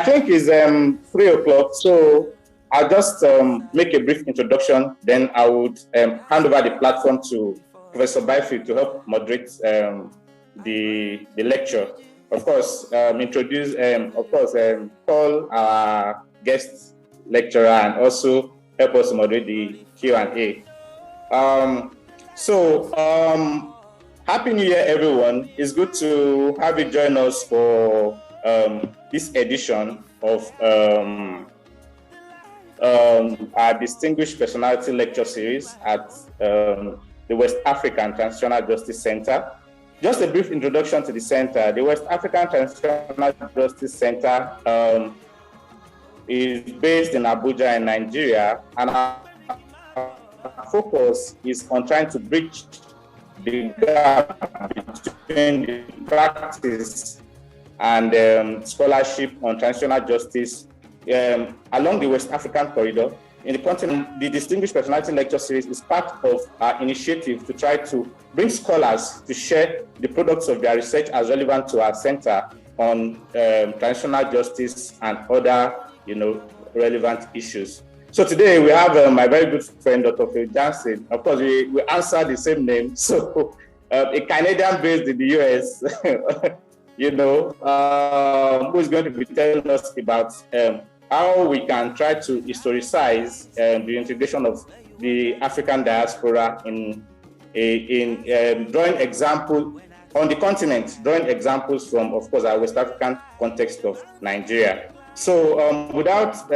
think it's 3 o'clock, so I'll just make a brief introduction. Then I would hand over the platform to Professor Byfield to help moderate the lecture. Of course, introduce, call our guest lecturer and also help us moderate the Q&A. Happy New Year, everyone. It's good to have you join us for this edition of our Distinguished Personality Lecture Series at the West African Transitional Justice Center. Just a brief introduction to the center. The West African Transitional Justice Center is based in Abuja in Nigeria, and our focus is on trying to bridge the gap between the practice and scholarship on transitional justice along the West African corridor. In the continent, the Distinguished Personality Lecture Series is part of our initiative to try to bring scholars to share the products of their research as relevant to our center on transitional justice and other, relevant issues. So today we have my very good friend, Dr. Phil Jansen. Of course, we answer the same name. So a Canadian based in the US, who is going to be telling us about how we can try to historicize the integration of the African diaspora in drawing example on the continent, drawing examples from, of course, our West African context of Nigeria. So without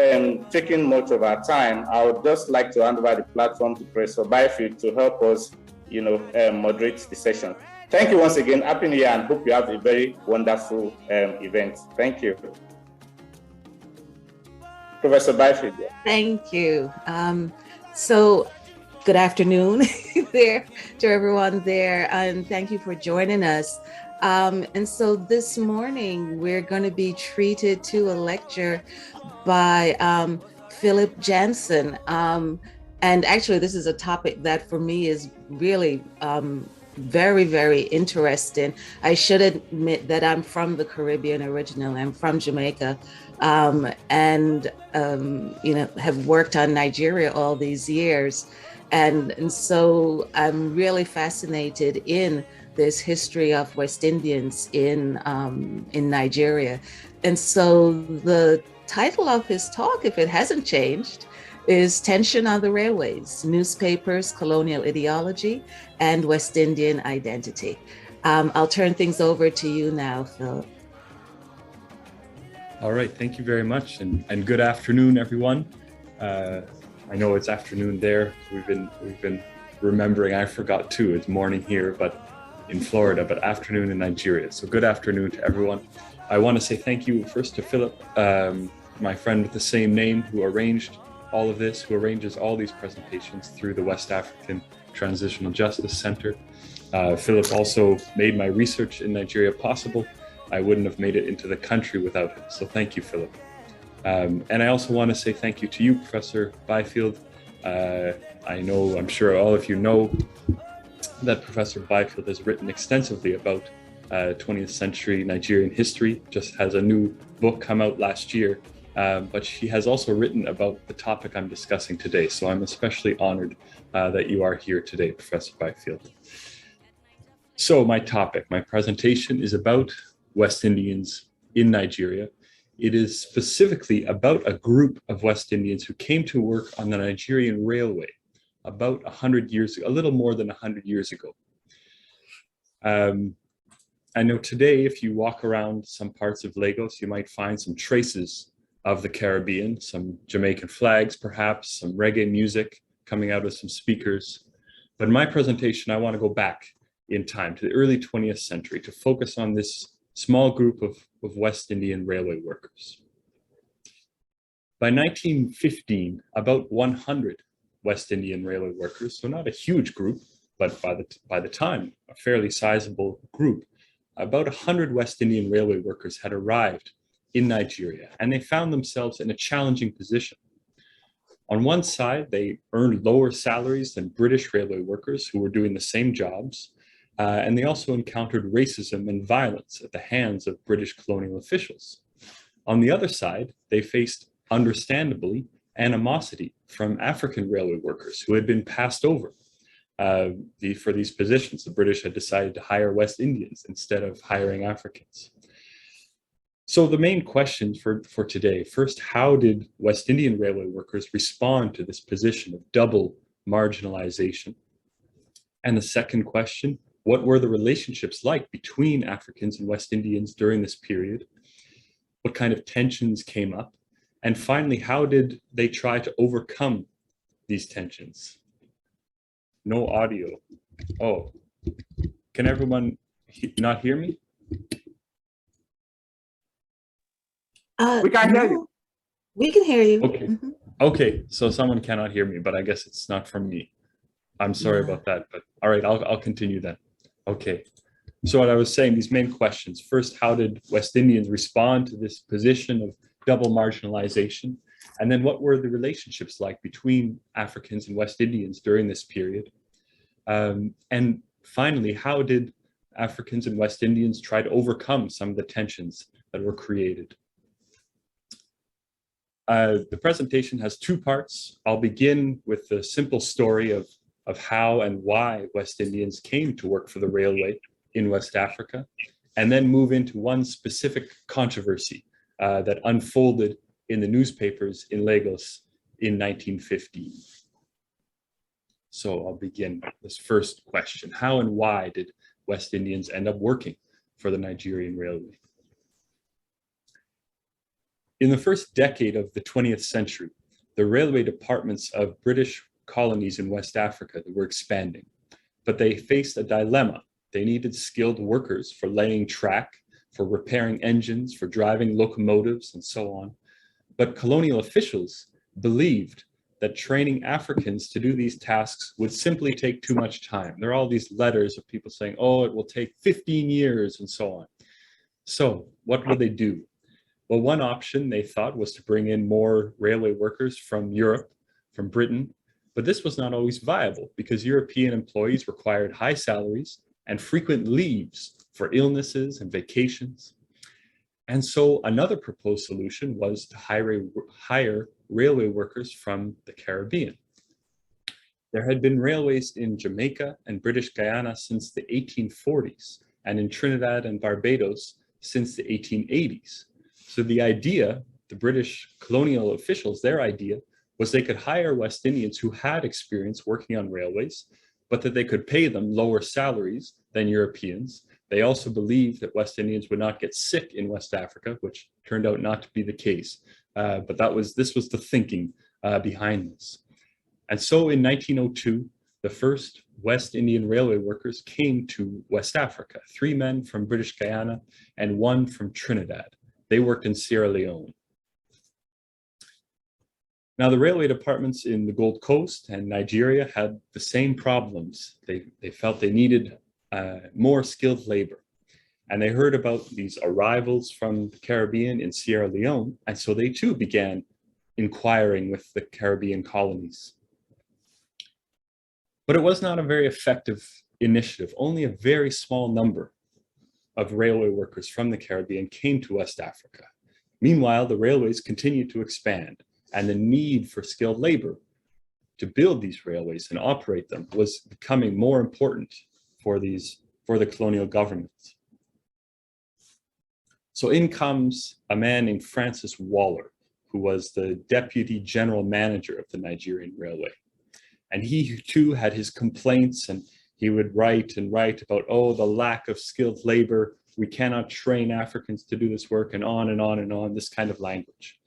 taking much of our time, I would just like to hand over the platform to Professor Byfield to help us, moderate the session. Thank you once again. Happy New Year, and hope you have a very wonderful event. Thank you. Professor Byfield. Thank you. So good afternoon there to everyone there, and thank you for joining us. And so this morning, we're going to be treated to a lecture by Philip Jansen. And actually, this is a topic that for me is really very, very interesting. I should admit that I'm from the Caribbean originally. I'm from Jamaica, and have worked on Nigeria all these years. And so I'm really fascinated in this history of West Indians in Nigeria. And so the title of his talk, if it hasn't changed, is Tension on the Railways, Newspapers, Colonial Ideology, and West Indian Identity. I'll turn things over to you now, Phil. All right, thank you very much, and good afternoon, everyone. I know it's afternoon there. We've been remembering. I forgot too. It's morning here, but in Florida, but afternoon in Nigeria. So good afternoon to everyone. I want to say thank you first to Philip, my friend with the same name, who arranged all of this, who arranges all these presentations through the West African Transitional Justice Center. Philip also made my research in Nigeria possible. I wouldn't have made it into the country without him. So thank you, Philip. And I also want to say thank you to you, Professor Byfield. I'm sure all of you know that Professor Byfield has written extensively about 20th century Nigerian history, just has a new book come out last year, but she has also written about the topic I'm discussing today. So I'm especially honored that you are here today, Professor Byfield. So my topic, my presentation is about West Indians in Nigeria. It is specifically about a group of West Indians who came to work on the Nigerian railway about 100 years ago, a little more than 100 years ago. I know today, if you walk around some parts of Lagos, you might find some traces of the Caribbean, some Jamaican flags, perhaps, some reggae music coming out of some speakers. But in my presentation, I want to go back in time to the early 20th century to focus on this small group of West Indian railway workers. By 1915, about 100 West Indian railway workers, so not a huge group, but by the time, a fairly sizable group, about 100 West Indian railway workers had arrived in Nigeria, and they found themselves in a challenging position. On one side, they earned lower salaries than British railway workers who were doing the same jobs, and they also encountered racism and violence at the hands of British colonial officials. On the other side, they faced, understandably, animosity from African railway workers who had been passed over for these positions. The British had decided to hire West Indians instead of hiring Africans. So the main questions for today, first, how did West Indian railway workers respond to this position of double marginalization? And the second question, what were the relationships like between Africans and West Indians during this period? What kind of tensions came up? And finally, how did they try to overcome these tensions? No audio. Oh, can everyone not hear me? We can hear you. We can hear you. Okay. Okay, so someone cannot hear me, but I guess it's not from me. I'm sorry about that, but all right, I'll continue then. Okay, so what I was saying, these main questions. First, how did West Indians respond to this position of double marginalization? And then what were the relationships like between Africans and West Indians during this period? And finally, how did Africans and West Indians try to overcome some of the tensions that were created? The presentation has two parts. I'll begin with the simple story of how and why West Indians came to work for the railway in West Africa, and then move into one specific controversy that unfolded in the newspapers in Lagos in 1915. So I'll begin with this first question. How and why did West Indians end up working for the Nigerian railway? In the first decade of the 20th century, the railway departments of British colonies in West Africa were expanding, but they faced a dilemma. They needed skilled workers for laying track, for repairing engines, for driving locomotives, and so on. But colonial officials believed that training Africans to do these tasks would simply take too much time. There are all these letters of people saying, oh, it will take 15 years and so on. So what would they do? Well, one option they thought was to bring in more railway workers from Europe, from Britain, but this was not always viable because European employees required high salaries and frequent leaves for illnesses and vacations. And so another proposed solution was to hire railway workers from the Caribbean. There had been railways in Jamaica and British Guyana since the 1840s, and in Trinidad and Barbados since the 1880s. So the idea, the British colonial officials, their idea was they could hire West Indians who had experience working on railways, but that they could pay them lower salaries than Europeans. They also believed that West Indians would not get sick in West Africa, which turned out not to be the case. But this was the thinking behind this. And so in 1902, the first West Indian railway workers came to West Africa, 3 men from British Guyana and 1 from Trinidad. They worked in Sierra Leone. Now, the railway departments in the Gold Coast and Nigeria had the same problems. They felt they needed more skilled labor. And they heard about these arrivals from the Caribbean in Sierra Leone. And so they too began inquiring with the Caribbean colonies. But it was not a very effective initiative. Only a very small number of railway workers from the Caribbean came to West Africa. Meanwhile, the railways continued to expand, and the need for skilled labor to build these railways and operate them was becoming more important for the colonial governments. So in comes a man named Francis Waller, who was the deputy general manager of the Nigerian railway. And he too had his complaints, and he would write and write about, oh, the lack of skilled labor, we cannot train Africans to do this work, and on and on and on, this kind of language.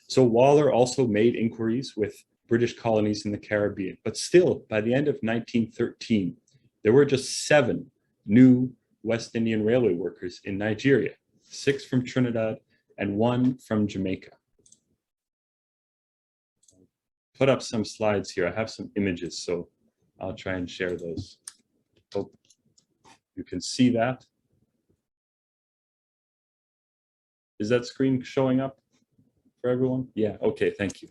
So Waller also made inquiries with British colonies in the Caribbean, but still, by the end of 1913, there were just 7 new West Indian railway workers in Nigeria, 6 from Trinidad and 1 from Jamaica. Put up some slides here. I have some images, so I'll try and share those. Hope you can see that. Is that screen showing up for everyone? Yeah, okay, thank you.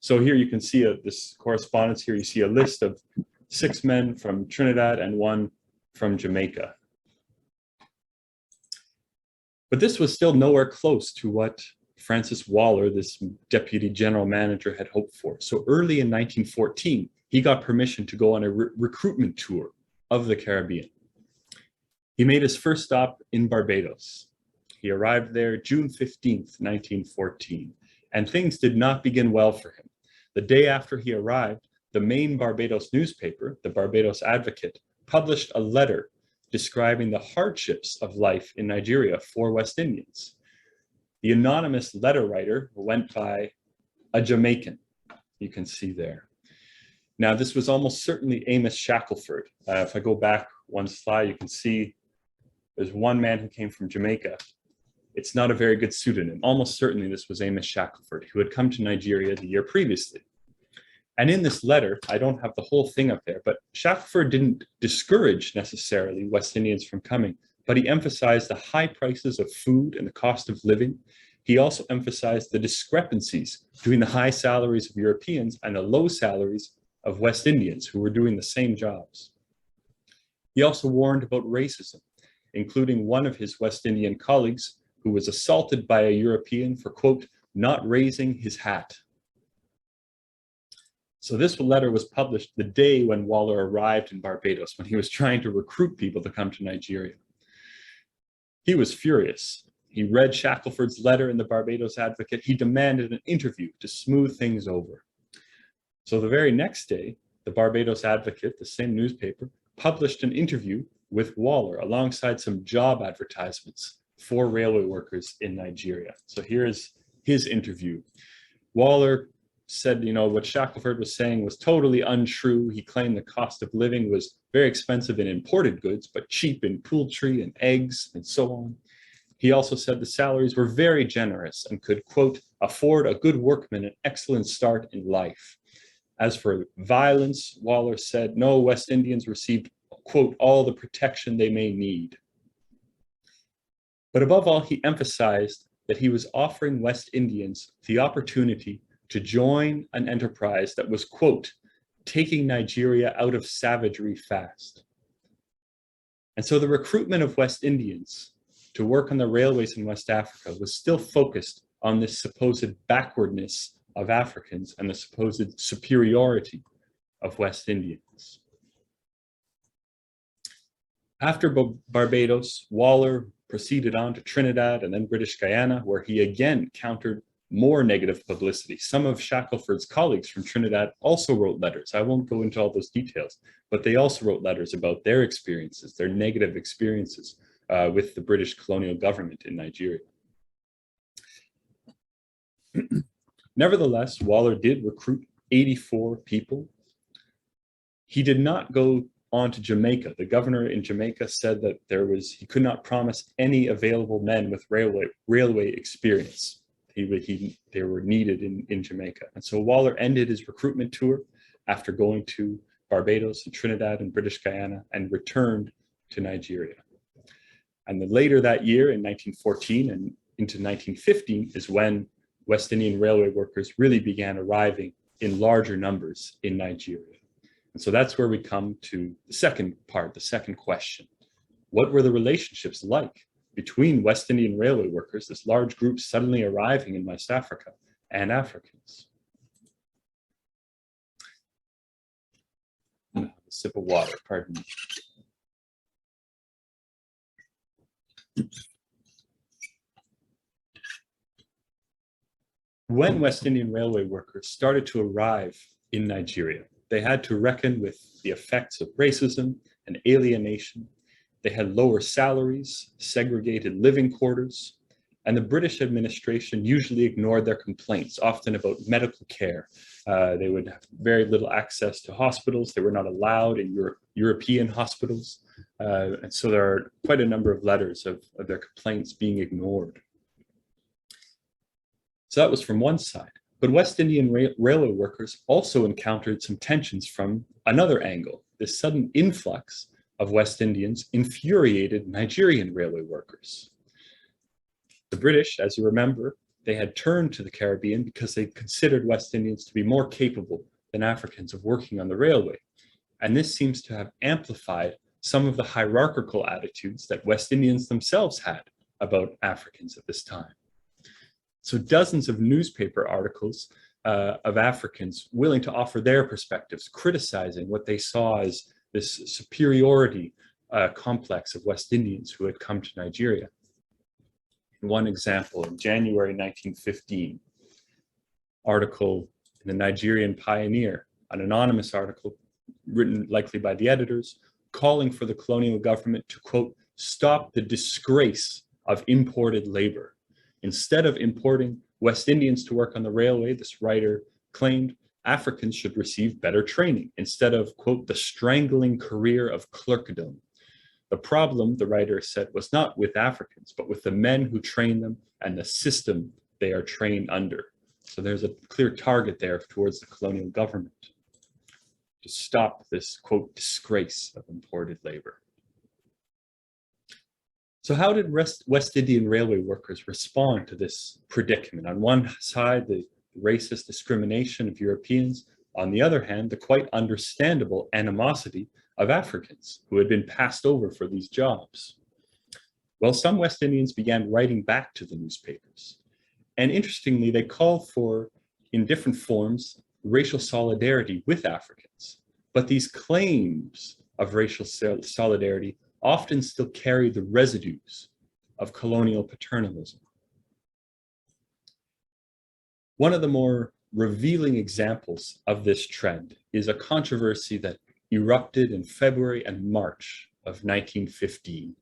So here you can see this correspondence here. You see a list of 6 men from Trinidad and 1 from Jamaica. But this was still nowhere close to what Francis Waller, this deputy general manager, had hoped for. So early in 1914, he got permission to go on a recruitment tour of the Caribbean. He made his first stop in Barbados. He arrived there June 15th, 1914, and things did not begin well for him. The day after he arrived, the main Barbados newspaper, the Barbados Advocate, published a letter describing the hardships of life in Nigeria for West Indians. The anonymous letter writer went by a Jamaican, you can see there. Now, this was almost certainly Amos Shackelford. If I go back one slide, you can see there's one man who came from Jamaica. It's not a very good pseudonym. Almost certainly this was Amos Shackelford, who had come to Nigeria the year previously. And in this letter, I don't have the whole thing up there, but Shackelford didn't discourage necessarily West Indians from coming, but he emphasized the high prices of food and the cost of living. He also emphasized the discrepancies between the high salaries of Europeans and the low salaries of West Indians who were doing the same jobs. He also warned about racism, including one of his West Indian colleagues who was assaulted by a European for, quote, not raising his hat. So this letter was published the day when Waller arrived in Barbados, when he was trying to recruit people to come to Nigeria. He was furious. He read Shackelford's letter in the Barbados Advocate. He demanded an interview to smooth things over. So the very next day, the Barbados Advocate, the same newspaper, published an interview with Waller alongside some job advertisements for railway workers in Nigeria. So here's his interview. Waller said, you know, what Shackelford was saying was totally untrue. He claimed the cost of living was very expensive in imported goods, but cheap in poultry and eggs and so on. He also said the salaries were very generous and could, quote, afford a good workman an excellent start in life. As for violence, Waller said, no, West Indians received, quote, all the protection they may need. But above all, he emphasized that he was offering West Indians the opportunity to join an enterprise that was, quote, taking Nigeria out of savagery fast. And so the recruitment of West Indians to work on the railways in West Africa was still focused on this supposed backwardness of Africans and the supposed superiority of West Indians. After Barbados, Waller proceeded on to Trinidad and then British Guyana, where he again countered more negative publicity. Some of Shackelford's colleagues from Trinidad also wrote letters. I won't go into all those details, but they also wrote letters about their experiences, their negative experiences with the British colonial government in Nigeria. Nevertheless, Waller did recruit 84 people. He did not go on to Jamaica. The governor in Jamaica said that he could not promise any available men with railway experience. They were needed in Jamaica. And so Waller ended his recruitment tour after going to Barbados and Trinidad and British Guyana and returned to Nigeria. And then later that year in 1914 and into 1915 is when West Indian railway workers really began arriving in larger numbers in Nigeria. And so that's where we come to the second part, the second question. What were the relationships like between West Indian railway workers, this large group suddenly arriving in West Africa, and Africans? A sip of water, pardon me. When West Indian railway workers started to arrive in Nigeria, they had to reckon with the effects of racism and alienation. They had lower salaries, segregated living quarters, and the British administration usually ignored their complaints, often about medical care. They would have very little access to hospitals. They were not allowed in European hospitals. And so there are quite a number of letters of their complaints being ignored. So that was from one side. But West Indian railway workers also encountered some tensions from another angle. This sudden influx of West Indians infuriated Nigerian railway workers. The British, as you remember, they had turned to the Caribbean because they considered West Indians to be more capable than Africans of working on the railway. And this seems to have amplified some of the hierarchical attitudes that West Indians themselves had about Africans at this time. So dozens of newspaper articles of Africans willing to offer their perspectives, criticizing what they saw as this superiority complex of West Indians who had come to Nigeria. One example, in January 1915, article in the Nigerian Pioneer, an anonymous article written likely by the editors, calling for the colonial government to, quote, stop the disgrace of imported labor. Instead of importing West Indians to work on the railway, this writer claimed Africans should receive better training instead of, quote, the strangling career of clerkdom. The problem, the writer said, was not with Africans, but with the men who train them and the system they are trained under. So there's a clear target there towards the colonial government to stop this, quote, disgrace of imported labor. So how did West Indian railway workers respond to this predicament? On one side, the racist discrimination of Europeans. On the other hand, the quite understandable animosity of Africans who had been passed over for these jobs. Well, some West Indians began writing back to the newspapers. And interestingly, they called for, in different forms, racial solidarity with Africans. But these claims of racial solidarity often still carry the residues of colonial paternalism. One of the more revealing examples of this trend is a controversy that erupted in February and March of 1915,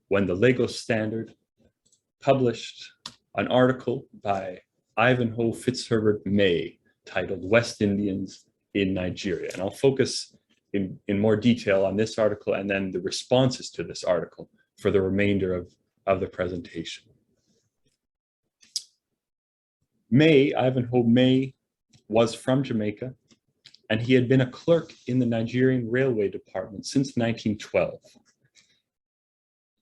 when the Lagos Standard published an article by Ivanhoe Fitzherbert May titled West Indians in Nigeria. And I'll focus in more detail on this article and then the responses to this article for the remainder of the presentation. Ivanhoe May was from Jamaica, and he had been a clerk in the Nigerian Railway Department since 1912.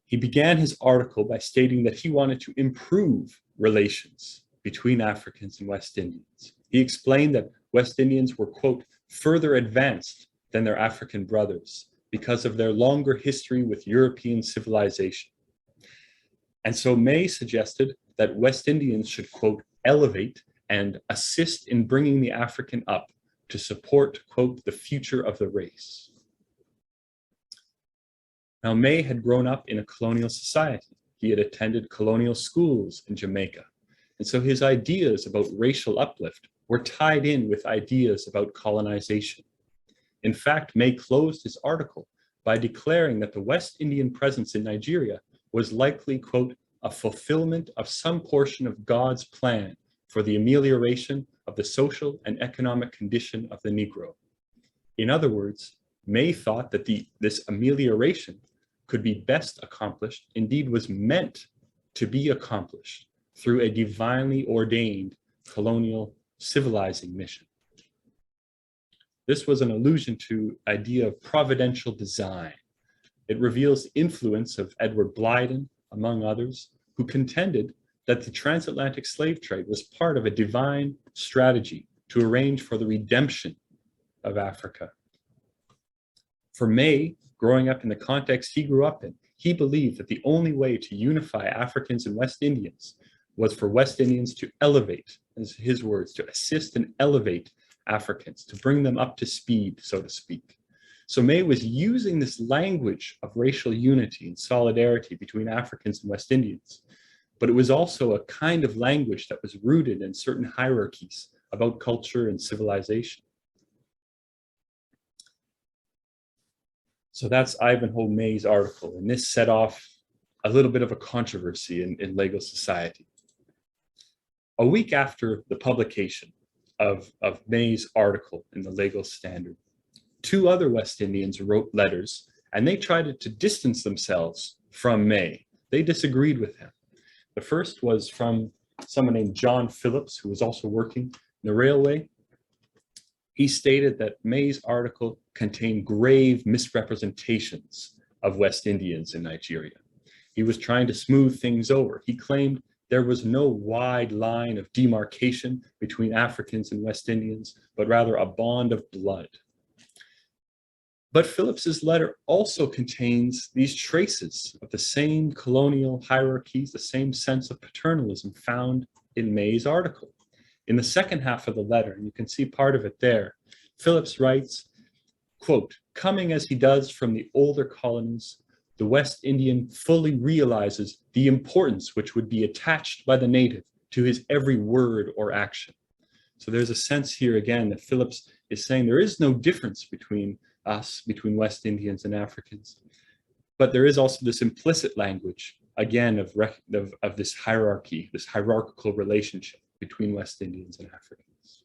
He began his article by stating that he wanted to improve relations between Africans and West Indians. He explained that West Indians were, quote, further advanced than their African brothers because of their longer history with European civilization. And so May suggested that West Indians should, quote, elevate and assist in bringing the African up to support, quote, the future of the race. Now, May had grown up in a colonial society. He had attended colonial schools in Jamaica. And so his ideas about racial uplift were tied in with ideas about colonization. In fact, May closed his article by declaring that the West Indian presence in Nigeria was likely, quote, a fulfillment of some portion of God's plan for the amelioration of the social and economic condition of the Negro. In other words, May thought that this amelioration could be best accomplished, indeed was meant to be accomplished, through a divinely ordained colonial civilizing mission. This was an allusion to the idea of providential design. It reveals influence of Edward Blyden, among others, who contended that the transatlantic slave trade was part of a divine strategy to arrange for the redemption of Africa. For May, growing up in the context he grew up in, he believed that the only way to unify Africans and West Indians was for West Indians to elevate, as his words, to assist and elevate Africans, to bring them up to speed, so to speak. So May was using this language of racial unity and solidarity between Africans and West Indians, but it was also a kind of language that was rooted in certain hierarchies about culture and civilization. So that's Ivanhoe May's article, and this set off a little bit of a controversy in Lagos society. A week after the publication of May's article in the Lagos Standard, two other West Indians wrote letters, and they tried to distance themselves from May. They disagreed with him. The first was from someone named John Phillips, who was also working in the railway. He stated that May's article contained grave misrepresentations of West Indians in Nigeria. He was trying to smooth things over. He claimed there was no wide line of demarcation between Africans and West Indians, but rather a bond of blood. But Phillips's letter also contains these traces of the same colonial hierarchies, the same sense of paternalism found in May's article. In the second half of the letter, and you can see part of it there, Phillips writes, quote, "Coming as he does from the older colonies, the West Indian fully realizes the importance which would be attached by the native to his every word or action." So there's a sense here again that Phillips is saying there is no difference between us, between West Indians and Africans. But there is also this implicit language, again, of this hierarchy, this hierarchical relationship between West Indians and Africans.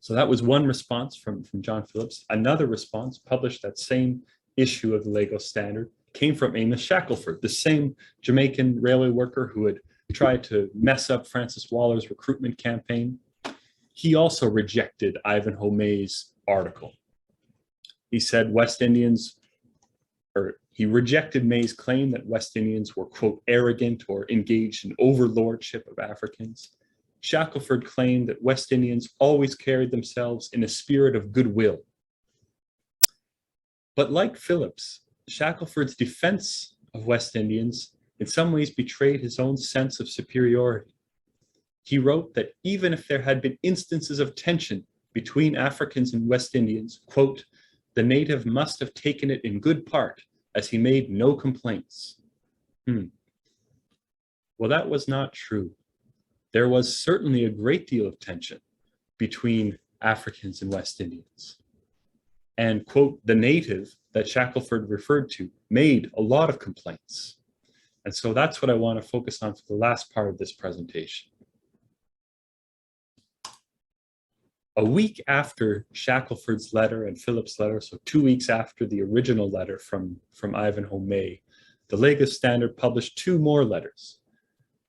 So that was one response from John Phillips. Another response, published that same issue of the Lagos Standard, came from Amos Shackelford, the same Jamaican railway worker who had tried to mess up Francis Waller's recruitment campaign. He also rejected Ivanhoe May's article. He said he rejected May's claim that West Indians were, quote, arrogant or engaged in overlordship of Africans. Shackelford claimed that West Indians always carried themselves in a spirit of goodwill. But like Phillips, Shackelford's defense of West Indians in some ways betrayed his own sense of superiority. He wrote that even if there had been instances of tension between Africans and West Indians, quote, "the native must have taken it in good part, as he made no complaints." Well, that was not true. There was certainly a great deal of tension between Africans and West Indians. And, quote, "the native" that Shackelford referred to made a lot of complaints. And so that's what I want to focus on for the last part of this presentation. A week after Shackelford's letter and Phillips' letter, so 2 weeks after the original letter from Ivanhoe May, the Lagos Standard published 2 more letters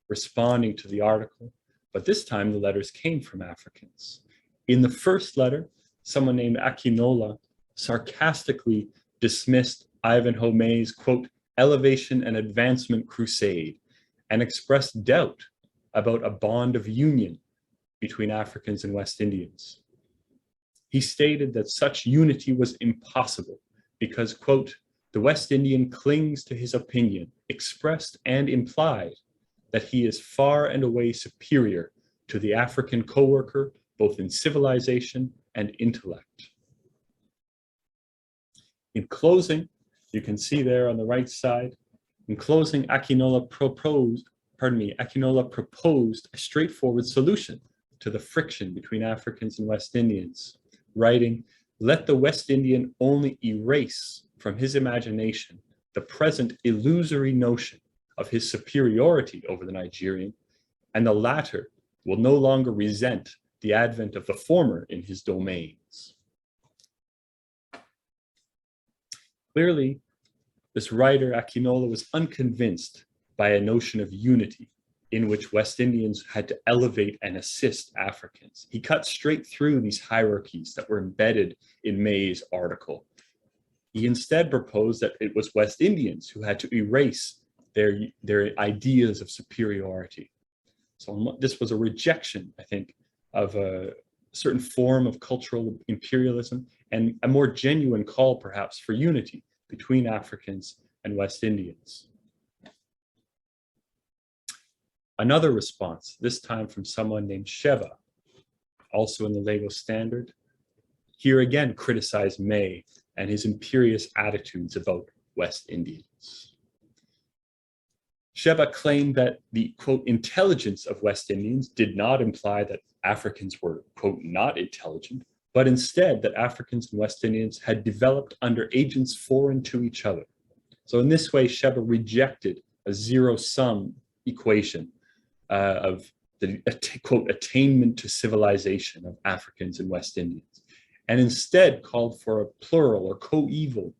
responding to the article, but this time the letters came from Africans. In the first letter, someone named Akinola sarcastically dismissed Ivanhoe May's, quote, "elevation and advancement crusade," and expressed doubt about a bond of union between Africans and West Indians. He stated that such unity was impossible because, quote, "the West Indian clings to his opinion, expressed and implied, that he is far and away superior to the African co-worker, both in civilization and intellect." In closing, you can see there on the right side, in closing, Akinola proposed a straightforward solution to the friction between Africans and West Indians, writing, "Let the West Indian only erase from his imagination the present illusory notion of his superiority over the Nigerian, and the latter will no longer resent the advent of the former in his domains." Clearly, this writer, Akinola, was unconvinced by a notion of unity in which West Indians had to elevate and assist Africans. He cut straight through these hierarchies that were embedded in May's article. He instead proposed that it was West Indians who had to erase their ideas of superiority. So this was a rejection, I think, of a certain form of cultural imperialism and a more genuine call, perhaps, for unity between Africans and West Indians. Another response, this time from someone named Sheva, also in the Lagos Standard, here again criticized May and his imperious attitudes about West Indians. Sheva claimed that the, quote, "intelligence of West Indians did not imply that Africans were, quote, not intelligent, but instead that Africans and West Indians had developed under agents foreign to each other." So in this way, Sheva rejected a zero-sum equation of the, quote, "attainment to civilization" of Africans and West Indians, and instead called for a plural or coeval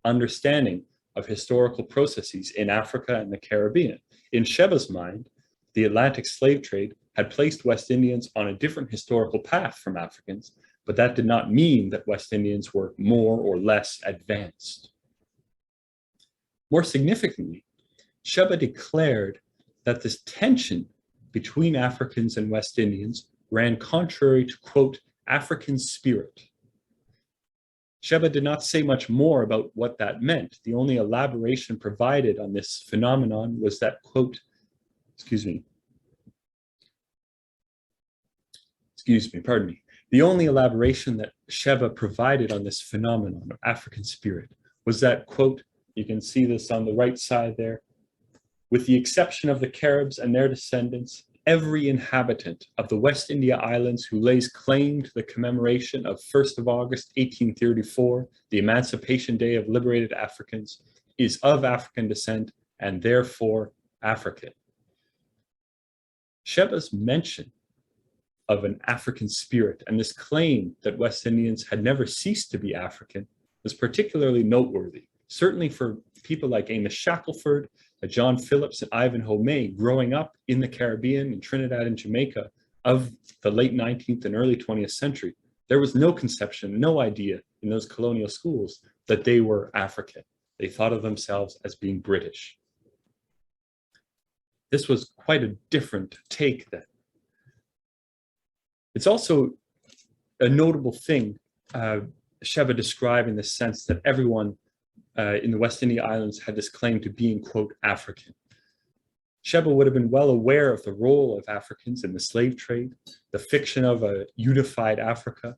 understanding of historical processes in Africa and the Caribbean. In Sheva's mind, the Atlantic slave trade had placed West Indians on a different historical path from Africans, but that did not mean that West Indians were more or less advanced. More significantly, Sheva declared that this tension between Africans and West Indians ran contrary to, quote, "African spirit." Sheva did not say much more about what that meant. The only elaboration provided on this phenomenon was that, quote, pardon me. The only elaboration that Sheba provided on this phenomenon of African spirit was that, quote, you can see this on the right side there, with the exception of the Caribs and their descendants, every inhabitant of the West India Islands who lays claim to the commemoration of 1st of August, 1834, the Emancipation Day of liberated Africans, is of African descent and therefore African. Sheba's mention of an African spirit and this claim that West Indians had never ceased to be African was particularly noteworthy, certainly for people like Amos Shackelford, John Phillips, and Ivanhoe May growing up in the Caribbean, in Trinidad and Jamaica of the late 19th and early 20th century. There was no conception, no idea in those colonial schools that they were African. They thought of themselves as being British. This was quite a different take then. It's also a notable thing Sheba described in the sense that everyone in the West India Islands had this claim to being, quote, African. Sheba would have been well aware of the role of Africans in the slave trade, the fiction of a unified Africa.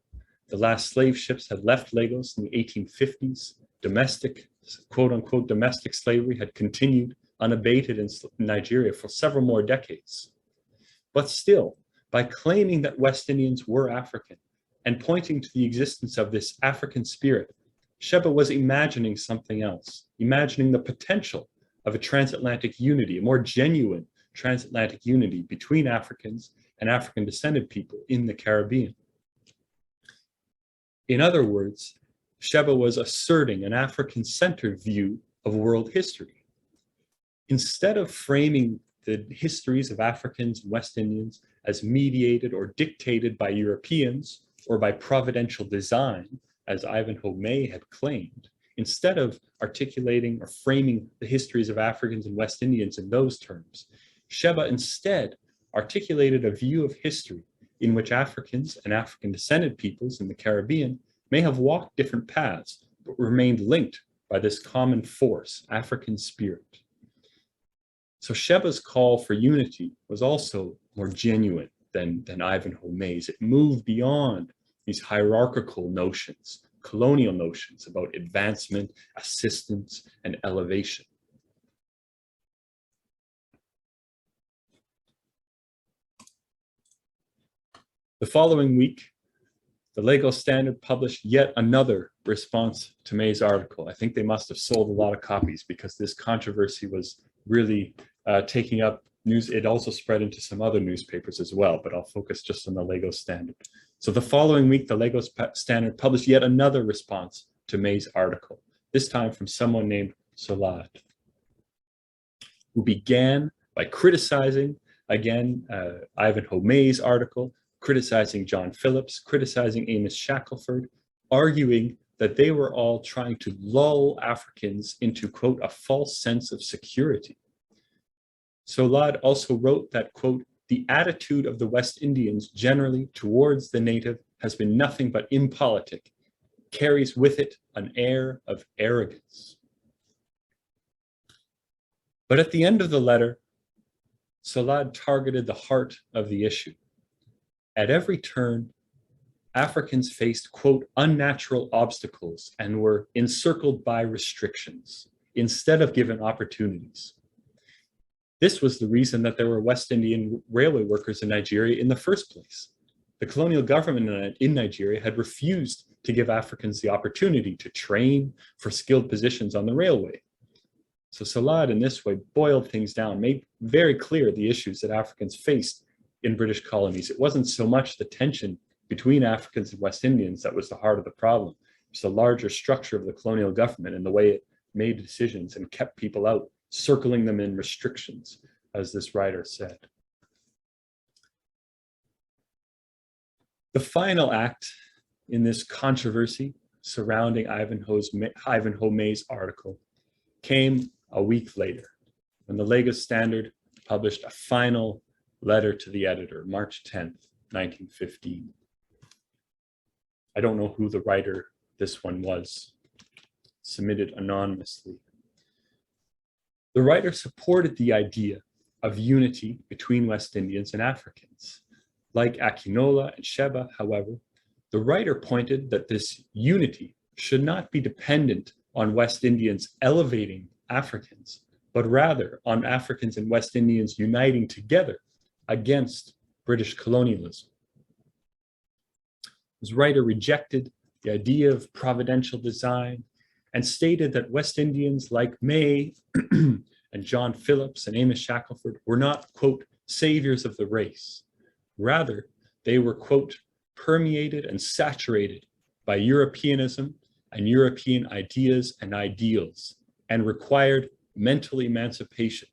The last slave ships had left Lagos in the 1850s. Domestic, quote unquote, domestic slavery had continued unabated in Nigeria for several more decades. But still, by claiming that West Indians were African and pointing to the existence of this African spirit, Sheba was imagining something else, imagining the potential of a transatlantic unity, a more genuine transatlantic unity between Africans and African descended people in the Caribbean. In other words, Sheba was asserting an African-centered view of world history. Instead of framing the histories of Africans and West Indians as mediated or dictated by Europeans or by providential design, as Ivanhoe May had claimed, instead of articulating or framing the histories of Africans and West Indians in those terms, Sheba instead articulated a view of history in which Africans and African-descended peoples in the Caribbean may have walked different paths, but remained linked by this common force, African spirit. So Sheba's call for unity was also more genuine than Ivanhoe May's. It moved beyond these hierarchical notions, colonial notions about advancement, assistance, and elevation. The following week, the Lagos Standard published yet another response to May's article. I think they must have sold a lot of copies because this controversy was really taking up news. It also spread into some other newspapers as well, but I'll focus just on the Lagos Standard. So the following week, the Lagos Standard published yet another response to May's article, this time from someone named Solad, who began by criticizing, again, Ivanhoe May's article, criticizing John Phillips, criticizing Amos Shackelford, arguing that they were all trying to lull Africans into, quote, a false sense of security. Solad also wrote that, quote, the attitude of the West Indians generally towards the native has been nothing but impolitic, carries with it an air of arrogance. But at the end of the letter, Solad targeted the heart of the issue. At every turn, Africans faced, quote, unnatural obstacles and were encircled by restrictions instead of given opportunities. This was the reason that there were West Indian railway workers in Nigeria in the first place. The colonial government in Nigeria had refused to give Africans the opportunity to train for skilled positions on the railway. So Solad in this way boiled things down, made very clear the issues that Africans faced in British colonies. It wasn't so much the tension between Africans and West Indians that was the heart of the problem. It's the larger structure of the colonial government and the way it made decisions and kept people out, circling them in restrictions, as this writer said. The final act in this controversy surrounding Ivanhoe May's article came a week later, when the Lagos Standard published a final letter to the editor, March 10th, 1915. I don't know who the writer this one was, submitted anonymously. The writer supported the idea of unity between West Indians and Africans. Like Akinola and Sheba, however, the writer pointed that this unity should not be dependent on West Indians elevating Africans, but rather on Africans and West Indians uniting together against British colonialism. This writer rejected the idea of providential design and stated that West Indians like May and John Phillips and Amos Shackelford were not, quote, saviors of the race. Rather, they were, quote, permeated and saturated by Europeanism and European ideas and ideals, and required mental emancipation.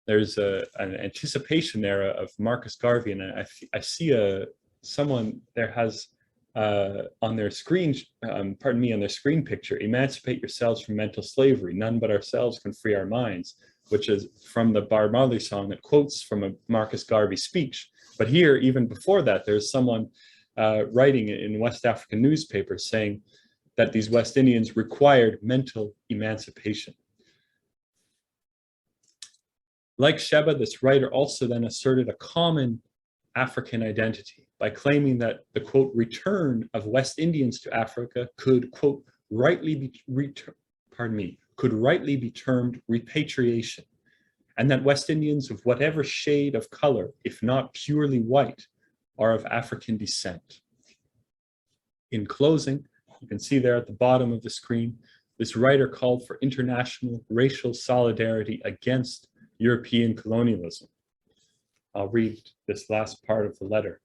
There's an anticipation there of Marcus Garvey, and I see someone there has on their screen, on their screen picture, emancipate yourselves from mental slavery, none but ourselves can free our minds, which is from the Bar Marley song that quotes from a Marcus Garvey speech. But here, even before that, there's someone writing in West African newspapers saying that these West Indians required mental emancipation. Like Sheba, this writer also then asserted a common African identity by claiming that the, quote, return of West Indians to Africa could, quote, rightly be termed repatriation, and that West Indians of whatever shade of color, if not purely white, are of African descent. In closing, you can see there at the bottom of the screen, this writer called for international racial solidarity against European colonialism. I'll read this last part of the letter.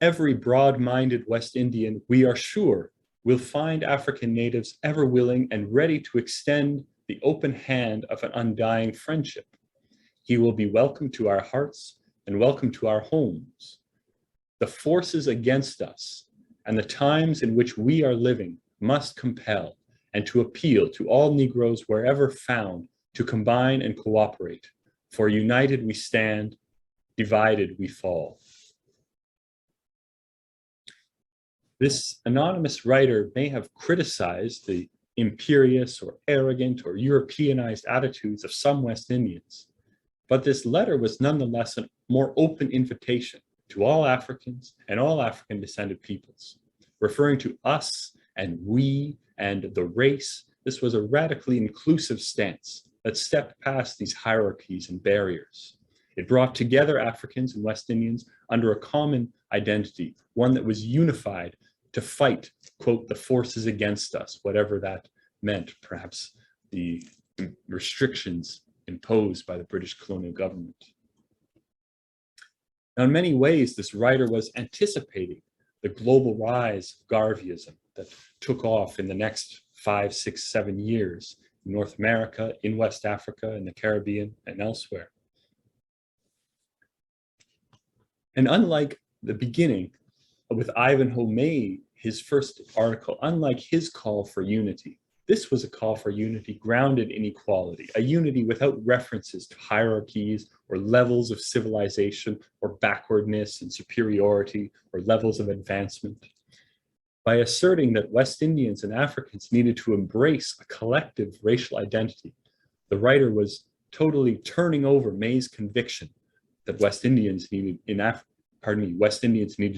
Every broad-minded West Indian, we are sure, will find African natives ever willing and ready to extend the open hand of an undying friendship. He will be welcome to our hearts and welcome to our homes. The forces against us and the times in which we are living must compel and to appeal to all Negroes wherever found to combine and cooperate. For united we stand, divided we fall. This anonymous writer may have criticized the imperious or arrogant or Europeanized attitudes of some West Indians, but this letter was nonetheless a more open invitation to all Africans and all African descended peoples. Referring to us and we and the race, this was a radically inclusive stance that stepped past these hierarchies and barriers. It brought together Africans and West Indians under a common identity, one that was unified to fight, quote, the forces against us, whatever that meant, perhaps the restrictions imposed by the British colonial government. Now, in many ways, this writer was anticipating the global rise of Garveyism that took off in the next 5, 6, 7 years in North America, in West Africa, in the Caribbean, and elsewhere. And unlike the beginning with Ivanhoe May, his first article, unlike his call for unity, this was a call for unity grounded in equality, a unity without references to hierarchies or levels of civilization or backwardness and superiority or levels of advancement. By asserting that West Indians and Africans needed to embrace a collective racial identity, the writer was totally turning over May's conviction that West Indians needed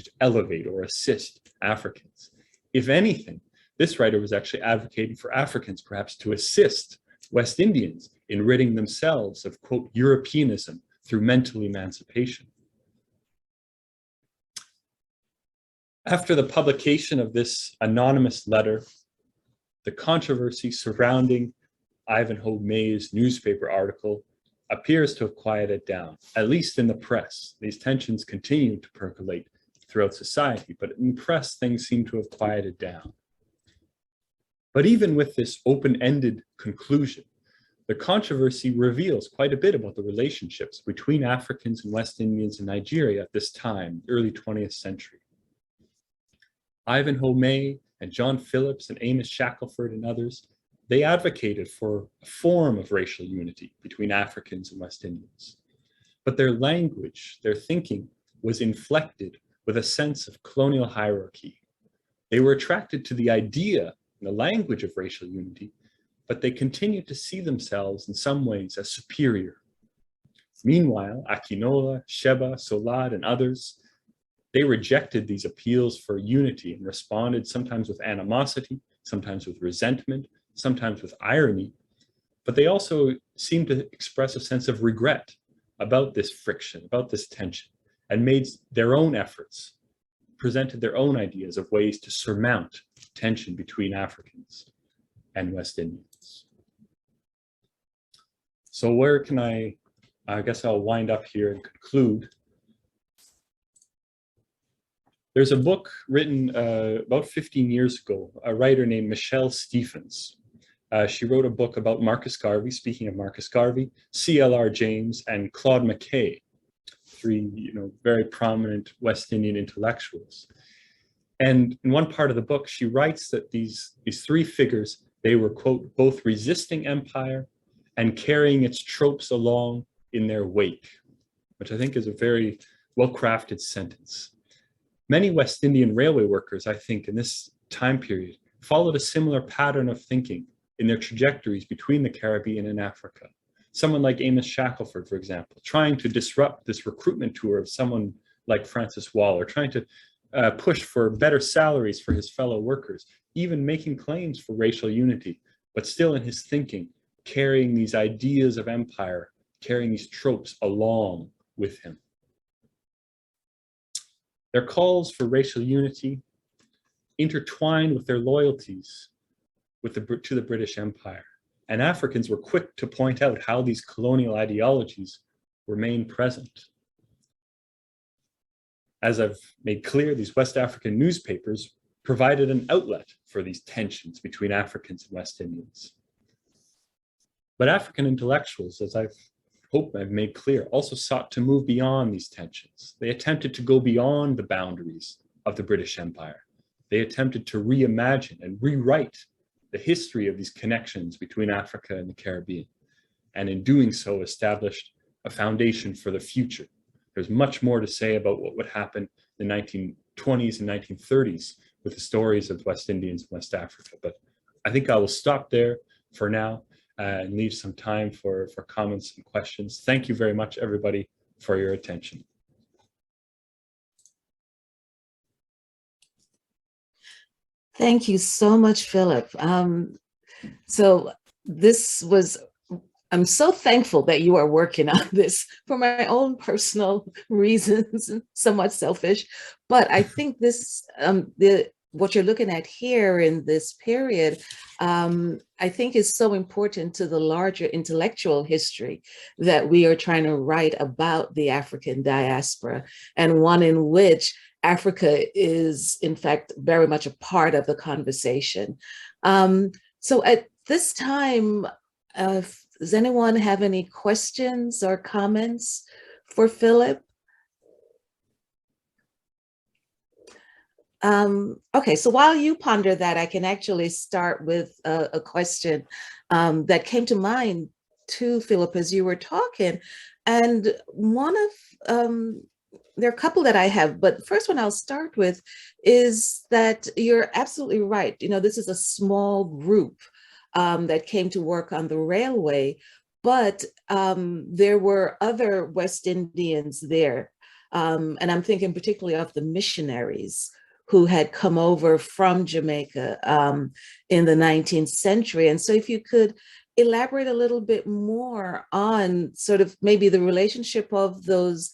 to elevate or assist Africans. If anything, this writer was actually advocating for Africans perhaps to assist West Indians in ridding themselves of, quote, Europeanism through mental emancipation. After the publication of this anonymous letter, the controversy surrounding Ivanhoe May's newspaper article appears to have quieted down, at least in the press. These tensions continue to percolate throughout society, but in the press, things seem to have quieted down. But even with this open-ended conclusion, the controversy reveals quite a bit about the relationships between Africans and West Indians in Nigeria at this time, early 20th century. Ivanhoe May and John Phillips and Amos Shackelford and others, they advocated for a form of racial unity between Africans and West Indians. But their language, their thinking was inflected with a sense of colonial hierarchy. They were attracted to the idea and the language of racial unity, but they continued to see themselves in some ways as superior. Meanwhile, Akinola, Sheba, Solad, and others, they rejected these appeals for unity and responded sometimes with animosity, sometimes with resentment, sometimes with irony, but they also seemed to express a sense of regret about this friction, about this tension, and made their own efforts, presented their own ideas of ways to surmount tension between Africans and West Indians. So where can I guess I'll wind up here and conclude. There's a book written about 15 years ago, a writer named Michelle Stephens. She wrote a book about Marcus Garvey, speaking of Marcus Garvey, C.L.R. James, and Claude McKay, three very prominent West Indian intellectuals. And in one part of the book, she writes that these three figures, they were, quote, both resisting empire and carrying its tropes along in their wake, which I think is a very well-crafted sentence. Many West Indian railway workers, I think, in this time period, followed a similar pattern of thinking in their trajectories between the Caribbean and Africa. Someone like Amos Shackelford, for example, trying to disrupt this recruitment tour of someone like Francis Waller, trying to push for better salaries for his fellow workers, even making claims for racial unity, but still in his thinking, carrying these ideas of empire, carrying these tropes along with him. Their calls for racial unity intertwined with their loyalties to the British Empire. And Africans were quick to point out how these colonial ideologies remain present. As I've made clear, these West African newspapers provided an outlet for these tensions between Africans and West Indians. But African intellectuals, as I've made clear, also sought to move beyond these tensions. They attempted to go beyond the boundaries of the British Empire. They attempted to reimagine and rewrite the history of these connections between Africa and the Caribbean, and in doing so established a foundation for the future. There's much more to say about what would happen in the 1920s and 1930s with the stories of West Indians in West Africa, but I think I will stop there for now and leave some time for comments and questions. Thank you very much, everybody, for your attention. Thank you so much, Philip. So this was, I'm so thankful that you are working on this for my own personal reasons, somewhat selfish, but I think this, what you're looking at here in this period, I think is so important to the larger intellectual history that we are trying to write about the African diaspora, and one in which Africa is, in fact, very much a part of the conversation. So at this time, does anyone have any questions or comments for Philip? Okay, so while you ponder that, I can actually start with a question that came to mind too, Philip, as you were talking. And one of, there are a couple that I have, but the first one I'll start with is that you're absolutely right. This is a small group that came to work on the railway, but there were other West Indians there. And I'm thinking particularly of the missionaries who had come over from Jamaica in the 19th century. And so if you could elaborate a little bit more on sort of maybe the relationship of those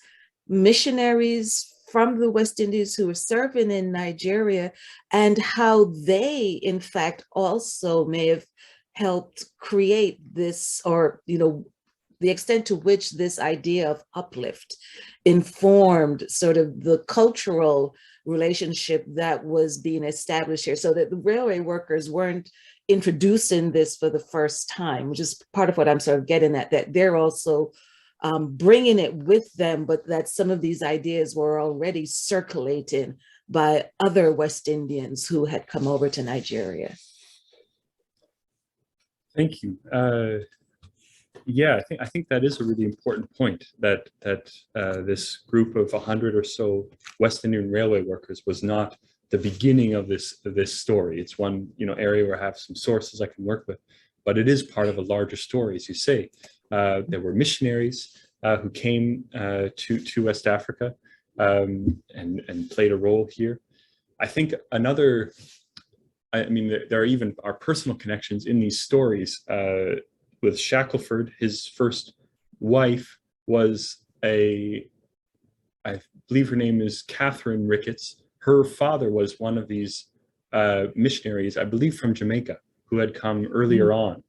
missionaries from the West Indies who were serving in Nigeria, and how they, in fact, also may have helped create this, or, the extent to which this idea of uplift informed sort of the cultural relationship that was being established here, so that the railway workers weren't introducing this for the first time, which is part of what I'm sort of getting at, that they're also bringing it with them, but that some of these ideas were already circulating by other West Indians who had come over to Nigeria. Thank you. Yeah, I think that is a really important point, that this group of 100 or so West Indian railway workers was not the beginning of this story. It's one area where I have some sources I can work with, but it is part of a larger story, as you say. There were missionaries who came to West Africa. and played a role here. I think another, I mean, there are even our personal connections in these stories. With Shackelford, his first wife was I believe her name is Catherine Ricketts. Her father was one of these missionaries, I believe from Jamaica, who had come earlier on.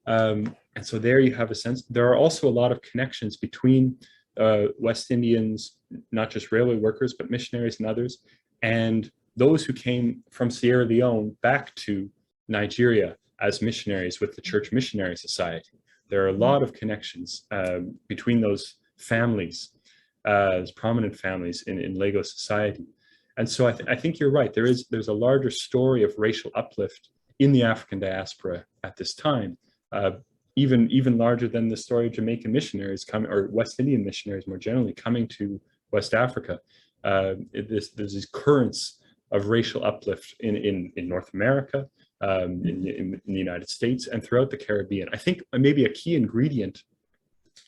And so there you have a sense. There are also a lot of connections between West Indians, not just railway workers, but missionaries and others, and those who came from Sierra Leone back to Nigeria as missionaries with the Church Missionary Society. There are a lot of connections between those families, those prominent families in Lagos society. And so I think you're right. There's a larger story of racial uplift in the African diaspora at this time, even larger than the story of Jamaican missionaries coming, or West Indian missionaries more generally coming to West Africa. There's these currents of racial uplift in North America, in the United States, and throughout the Caribbean. I think maybe a key ingredient,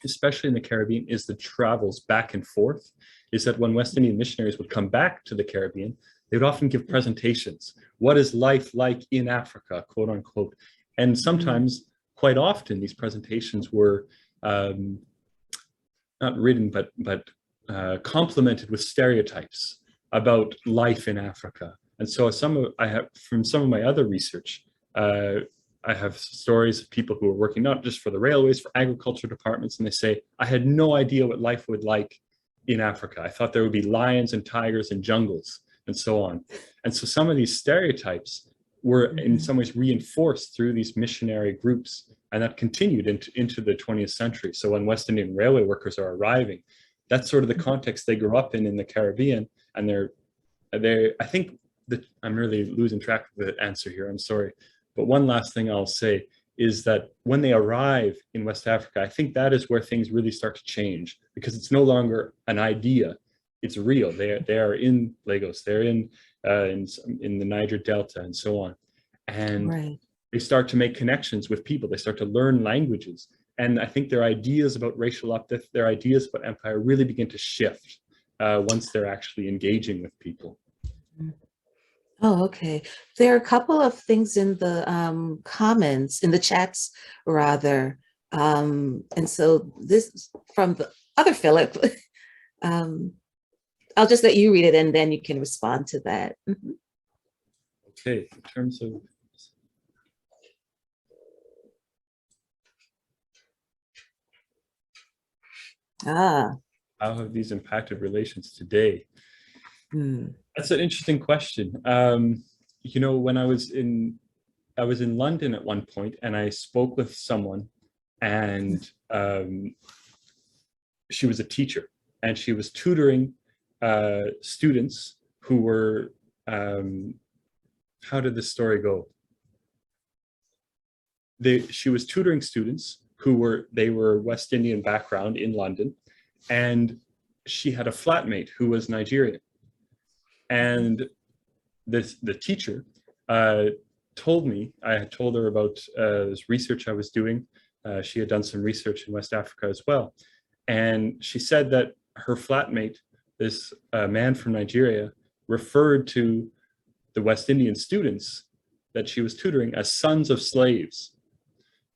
especially in the Caribbean, is the travels back and forth. Is that when West Indian missionaries would come back to the Caribbean, they would often give presentations. What is life like in Africa, quote unquote? And sometimes, quite often, these presentations were not written, but complemented with stereotypes about life in Africa. And so from some of my other research, I have stories of people who are working not just for the railways, for agriculture departments, and they say, I had no idea what life would like in Africa. I thought there would be lions and tigers and jungles and so on. And so some of these stereotypes were in some ways reinforced through these missionary groups, and that continued into the 20th century. So when West Indian railway workers are arriving, that's sort of the context they grew up in the Caribbean. And I think that I'm really losing track of the answer here, I'm sorry. But one last thing I'll say is that when they arrive in West Africa, I think that is where things really start to change, because it's no longer an idea, it's real. They are in Lagos, they're in the Niger Delta and so on. And they start to make connections with people, they start to learn languages. And I think their ideas about racial uplift, their ideas about empire really begin to shift once they're actually engaging with people. Oh, okay. There are a couple of things in the comments, in the chats rather. And so this from the other Philip. I'll just let you read it and then you can respond to that. Okay, in terms of how have these impacted relations today? That's an interesting question. You know, when I was in London at one point, and I spoke with someone, and she was a teacher, and she was tutoring students who were, how did the story go? She was tutoring students who were West Indian background in London, and she had a flatmate who was Nigerian. And the teacher told me, I had told her about this research I was doing. She had done some research in West Africa as well. And she said that her flatmate, this man from Nigeria, referred to the West Indian students that she was tutoring as sons of slaves.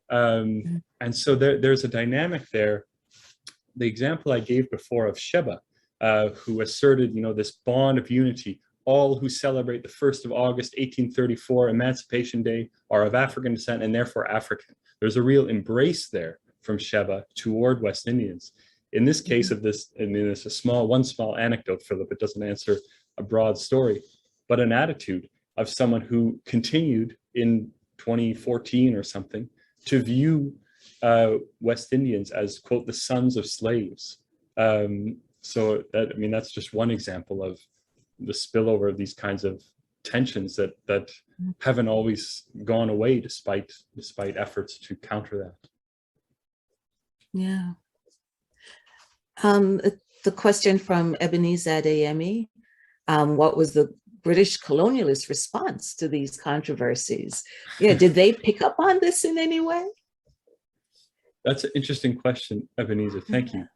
And so there's a dynamic there. The example I gave before of Sheba, who asserted, you know, this bond of unity. All who celebrate the 1st of August, 1834, Emancipation Day, are of African descent and therefore African. There's a real embrace there from Sheba toward West Indians. In this case of this, I mean, it's one small anecdote, Philip, it doesn't answer a broad story, but an attitude of someone who continued in 2014 or something to view West Indians as, quote, the sons of slaves. So that, I mean, that's just one example of the spillover of these kinds of tensions that haven't always gone away despite efforts to counter that. Yeah. The question from Ebenezer Adeyemi, what was the British colonialist response to these controversies? Yeah, did they pick up on this in any way? That's an interesting question, Ebenezer. Thank you.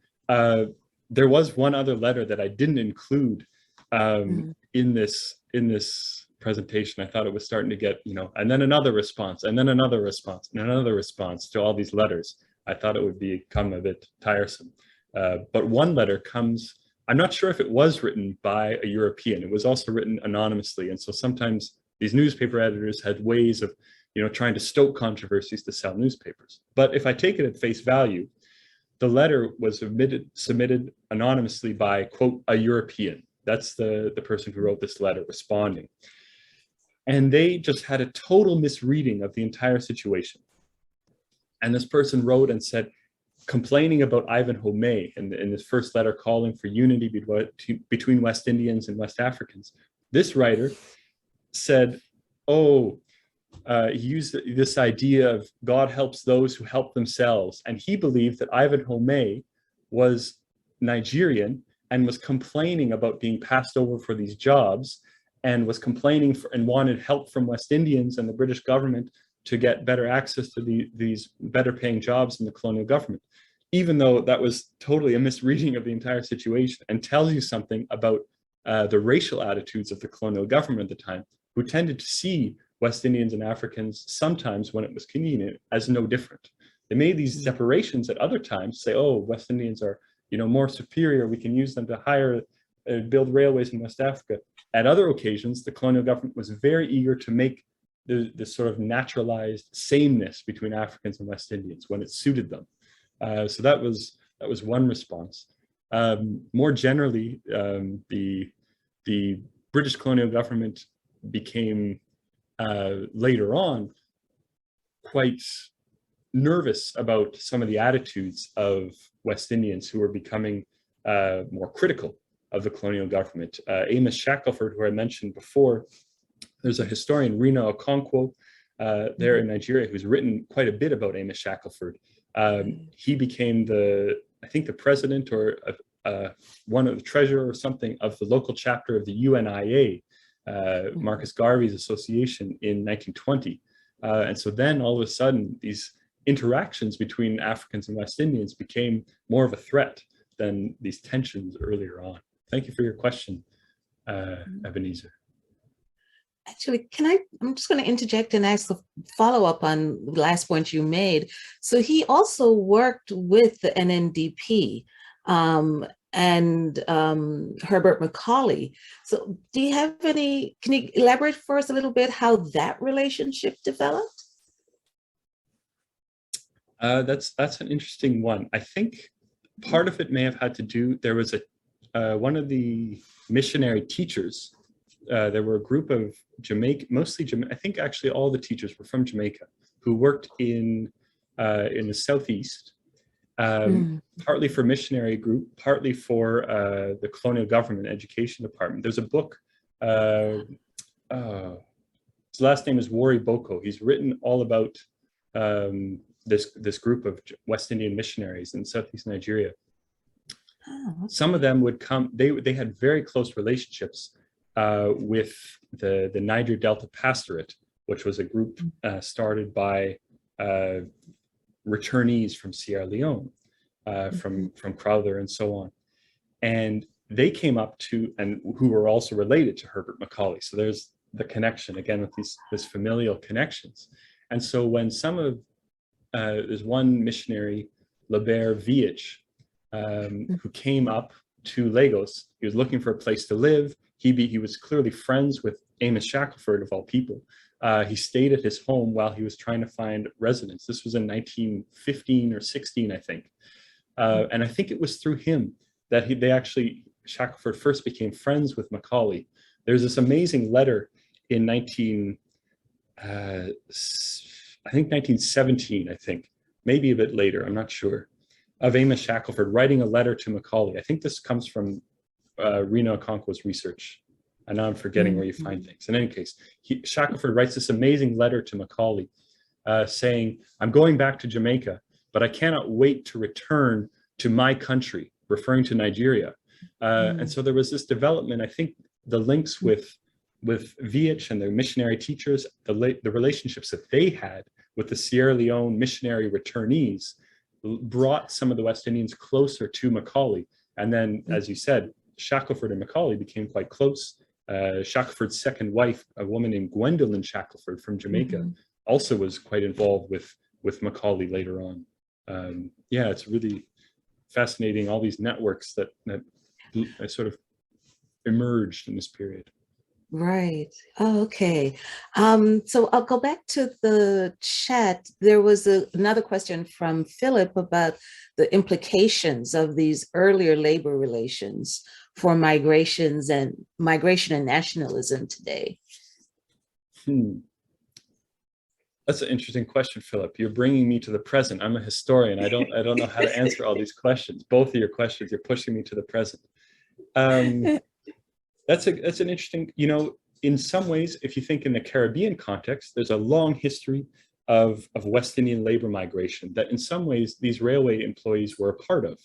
there was one other letter that I didn't include in this presentation. I thought it was starting to get, and then another response, and then another response, and another response to all these letters. I thought it would become a bit tiresome. But one letter comes, I'm not sure if it was written by a European. It was also written anonymously. And so sometimes these newspaper editors had ways of, trying to stoke controversies to sell newspapers. But if I take it at face value, the letter was submitted anonymously by, quote, a European. That's the person who wrote this letter responding. And they just had a total misreading of the entire situation. And this person wrote and said, complaining about Ivanhoe May in his first letter calling for unity between West Indians and West Africans. This writer said, he used this idea of God helps those who help themselves. And he believed that Ivanhoe May was Nigerian and was complaining about being passed over for these jobs, and was complaining and wanted help from West Indians and the British government to get better access to these better paying jobs in the colonial government, even though that was totally a misreading of the entire situation and tells you something about the racial attitudes of the colonial government at the time, who tended to see West Indians and Africans sometimes, when it was convenient, as no different. They made these separations at other times, say, oh, West Indians are more superior, we can use them to hire, build railways in West Africa. At other occasions, the colonial government was very eager to make this sort of naturalized sameness between Africans and West Indians when it suited them. So that was one response. More generally, the British colonial government became later on quite nervous about some of the attitudes of West Indians who were becoming more critical of the colonial government. Amos Shackelford, who I mentioned before, there's a historian, Rina Okonkwo, there in Nigeria, who's written quite a bit about Amos Shackelford. He became I think the president or one of the treasurer or something of the local chapter of the UNIA, Marcus Garvey's association, in 1920. And so then all of a sudden, these interactions between Africans and West Indians became more of a threat than these tensions earlier on. Thank you for your question, Ebenezer. Actually, I'm just going to interject and ask a follow-up on the last point you made. So he also worked with the NNDP and Herbert Macaulay. So do you have can you elaborate for us a little bit how that relationship developed? That's an interesting one. I think part of it may have had to do, there was one of the missionary teachers, there were a group of I think actually all the teachers were from Jamaica, who worked in the Southeast, partly for missionary group, partly for the colonial government education department. There's a book, his last name is Wari Boko. He's written all about this group of West Indian missionaries in Southeast Nigeria. Oh, okay. Some of them would come, they had very close relationships with the Niger Delta Pastorate, which was a group started by returnees from Sierra Leone, from Crowther and so on. And they came up to, and who were also related to Herbert Macaulay. So there's the connection, again, with these familial connections. And so when there's one missionary, Lebert Viech, who came up to Lagos. He was looking for a place to live. He was clearly friends with Amos Shackelford, of all people. He stayed at his home while he was trying to find residence. This was in 1915 or 16, I think. And I think it was through him that Shackelford first became friends with Macaulay. There's this amazing letter in 1917, I think, maybe a bit later, I'm not sure, of Amos Shackelford writing a letter to Macaulay. I think this comes from Rina Okonkwo's research. And now I'm forgetting where you find things. In any case, Shackelford writes this amazing letter to Macaulay saying, I'm going back to Jamaica, but I cannot wait to return to my country, referring to Nigeria. And so there was this development, I think the links with Viech and their missionary teachers, the relationships that they had with the Sierra Leone missionary returnees brought some of the West Indians closer to Macaulay. And then, as you said, Shackelford and Macaulay became quite close. Shackelford's second wife, a woman named Gwendolyn Shackelford from Jamaica, also was quite involved with Macaulay later on. Yeah, it's really fascinating, all these networks that sort of emerged in this period. Right. Oh, okay. So I'll go back to the chat. There was another question from Philip about the implications of these earlier labor relations for migration and nationalism today. That's an interesting question, Philip. You're bringing me to the present. I'm a historian. I don't know how to answer all these questions. Both of your questions, you're pushing me to the present. That's an interesting, in some ways, if you think in the Caribbean context, there's a long history of West Indian labor migration that in some ways these railway employees were a part of.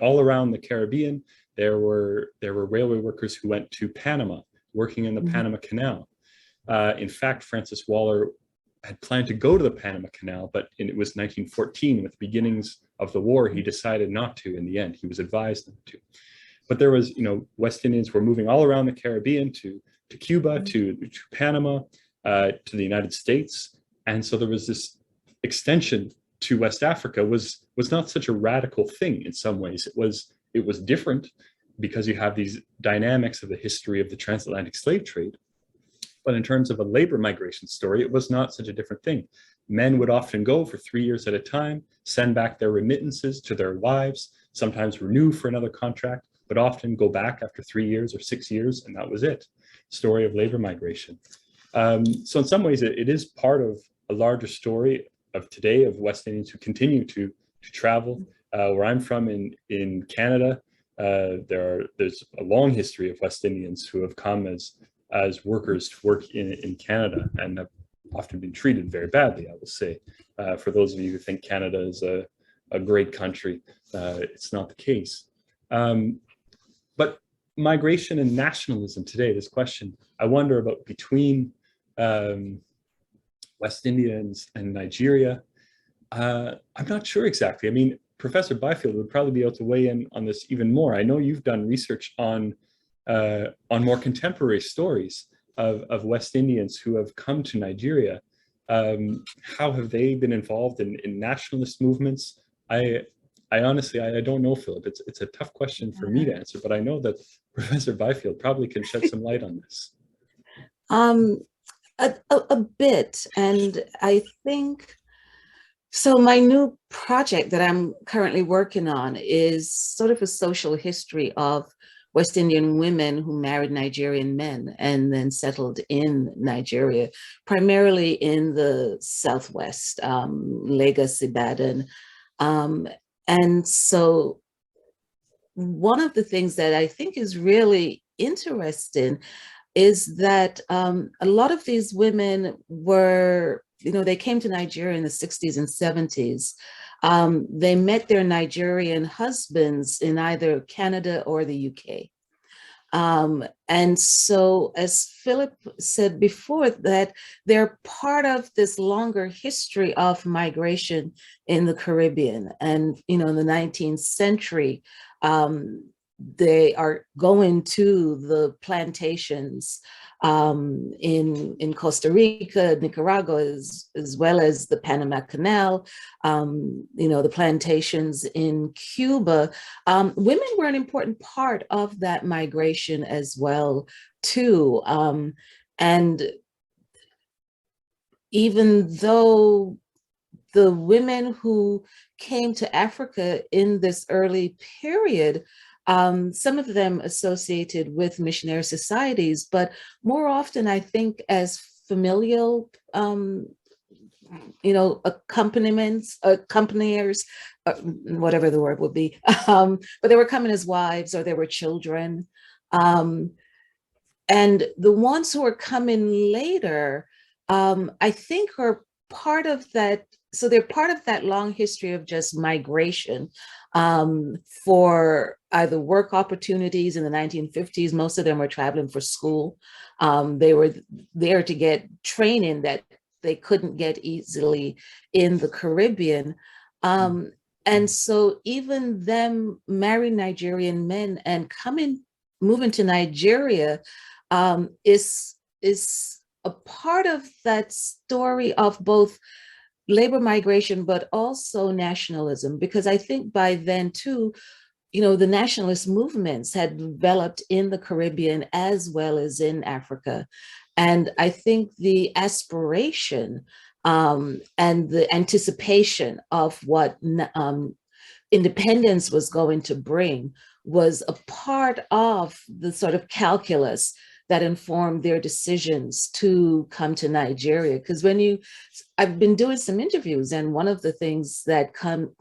All around the Caribbean, there were railway workers who went to Panama, working in the Panama Canal. In fact, Francis Waller had planned to go to the Panama Canal, but it was 1914, with the beginnings of the war, he decided not to in the end. He was advised not to. But there was, West Indians were moving all around the Caribbean to Cuba, to Panama, to the United States. And so there was this extension to West Africa was not such a radical thing in some ways. It was different because you have these dynamics of the history of the transatlantic slave trade. But in terms of a labor migration story, it was not such a different thing. Men would often go for 3 years at a time, send back their remittances to their wives, sometimes renew for another contract, but often go back after 3 years or 6 years, and that was it. Story of labor migration. So in some ways, it is part of a larger story of today of West Indians who continue to travel. Where I'm from in Canada, there's a long history of West Indians who have come as workers to work in Canada and have often been treated very badly, I will say. For those of you who think Canada is a great country, it's not the case. But migration and nationalism today, this question, I wonder about between West Indians and Nigeria. I'm not sure exactly. I mean, Professor Byfield would probably be able to weigh in on this even more. I know you've done research on more contemporary stories of West Indians who have come to Nigeria. How have they been involved in nationalist movements? I honestly, I don't know, Philip. It's a tough question for me to answer, but I know that Professor Byfield probably can shed some light on this. A bit, and I think, so my new project that I'm currently working on is sort of a social history of West Indian women who married Nigerian men and then settled in Nigeria, primarily in the Southwest, Lagos, Ibadan. And so one of the things that I think is really interesting is that a lot of these women were, they came to Nigeria in the 60s and 70s. They met their Nigerian husbands in either Canada or the UK. And so, as Philip said before, that they're part of this longer history of migration in the Caribbean. And, in the 19th century, they are going to the plantations in Costa Rica, Nicaragua, as well as the Panama Canal, the plantations in Cuba. Women were an important part of that migration as well, too. And even though the women who came to Africa in this early period, some of them associated with missionary societies, but more often, I think, as familial, accompaniers, whatever the word would be. But they were coming as wives or they were children. And the ones who are coming later, I think are part of that. So they're part of that long history of just migration for either work opportunities in the 1950s. Most of them were traveling for school. They were there to get training that they couldn't get easily in the Caribbean. And And so even them marrying Nigerian men and moving to Nigeria is a part of that story of both labor migration, but also nationalism, because I think by then too, the nationalist movements had developed in the Caribbean as well as in Africa. And I think the aspiration and the anticipation of what independence was going to bring was a part of the sort of calculus that informed their decisions to come to Nigeria. Because I've been doing some interviews, and one of the things that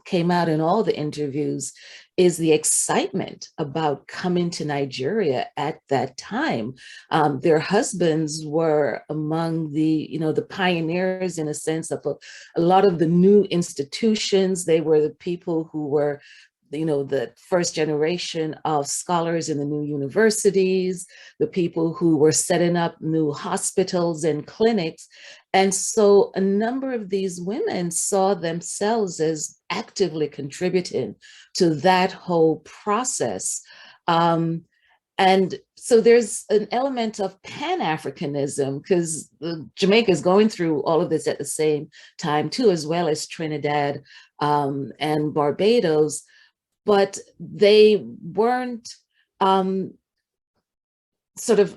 came out in all the interviews is the excitement about coming to Nigeria at that time. Their husbands were among the pioneers, in a sense, of a lot of the new institutions. They were the people who were the first generation of scholars in the new universities, the people who were setting up new hospitals and clinics. And so a number of these women saw themselves as actively contributing to that whole process. And so there's an element of Pan-Africanism, because Jamaica is going through all of this at the same time too, as well as Trinidad and Barbados. But they weren't sort of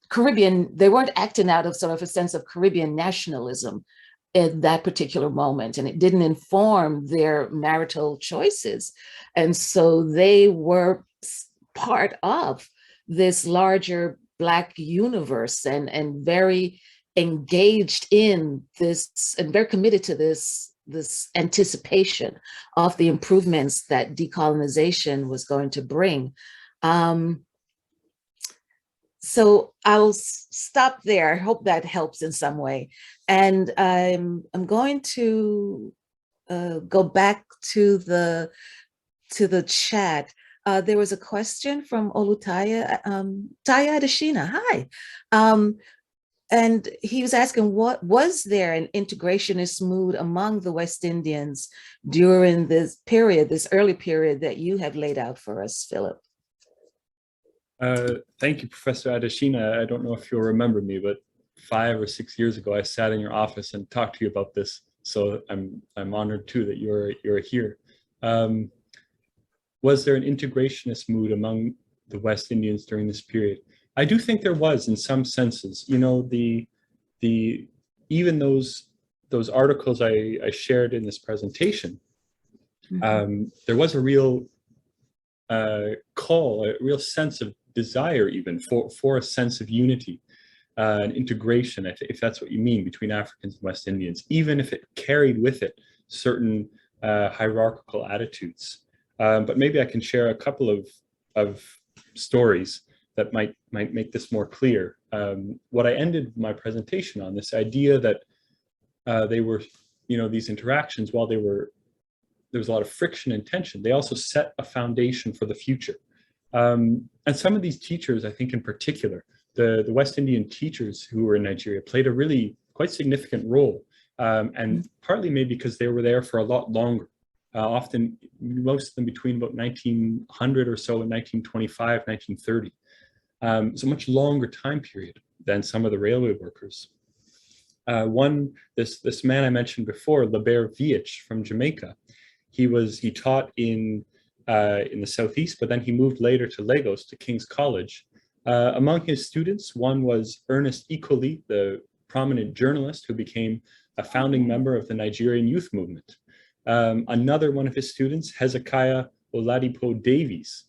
Caribbean, they weren't acting out of sort of a sense of Caribbean nationalism in that particular moment, and it didn't inform their marital choices. And so they were part of this larger Black universe and very engaged in this and very committed to this anticipation of the improvements that decolonization was going to bring. So I'll stop there. I hope that helps in some way. And I'm going to go back to the chat. There was a question from Olutaya Taya Adeshina. Hi. And he was asking, what was there an integrationist mood among the West Indians during this period, this early period that you have laid out for us, Philip? Thank you, Professor Adeshina. I don't know if you'll remember me, but 5 or 6 years ago, I sat in your office and talked to you about this. So I'm honored too that you're here. Was there an integrationist mood among the West Indians during this period? I do think there was, in some senses. Even those articles I shared in this presentation, there was a real call, a real sense of desire, even for a sense of unity and integration, if that's what you mean, between Africans and West Indians, even if it carried with it certain hierarchical attitudes. But maybe I can share a couple of stories that might make this more clear. What I ended my presentation on, this idea that they were, these interactions, while there was a lot of friction and tension, they also set a foundation for the future. And some of these teachers, I think in particular, the West Indian teachers who were in Nigeria played a really quite significant role. And partly maybe because they were there for a lot longer. Often, most of them between about 1900 or so and 1925, 1930. It's a much longer time period than some of the railway workers. This man I mentioned before, Lebert Viech from Jamaica, he taught in the southeast, but then he moved later to Lagos, to King's College. Among his students, one was Ernest Ikoli, the prominent journalist who became a founding member of the Nigerian youth movement. Another one of his students, Hezekiah Oladipo Davies,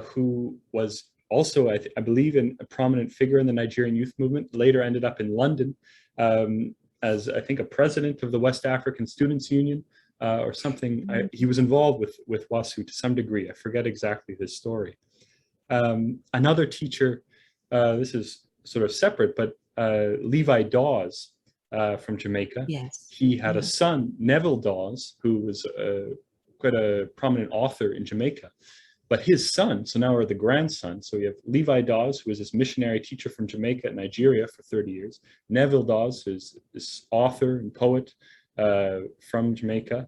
who was also, I believe, a prominent figure in the Nigerian youth movement, later ended up in London as, I think, a president of the West African Students' Union or something. He was involved with WASU to some degree. I forget exactly his story. Another teacher, this is sort of separate, but Levi Dawes from Jamaica. Yes. He had a son, Neville Dawes, who was quite a prominent author in Jamaica. But his son, so now we're the grandson, so we have Levi Dawes, who was this missionary teacher from Jamaica and Nigeria for 30 years. Neville Dawes, who's this author and poet from Jamaica.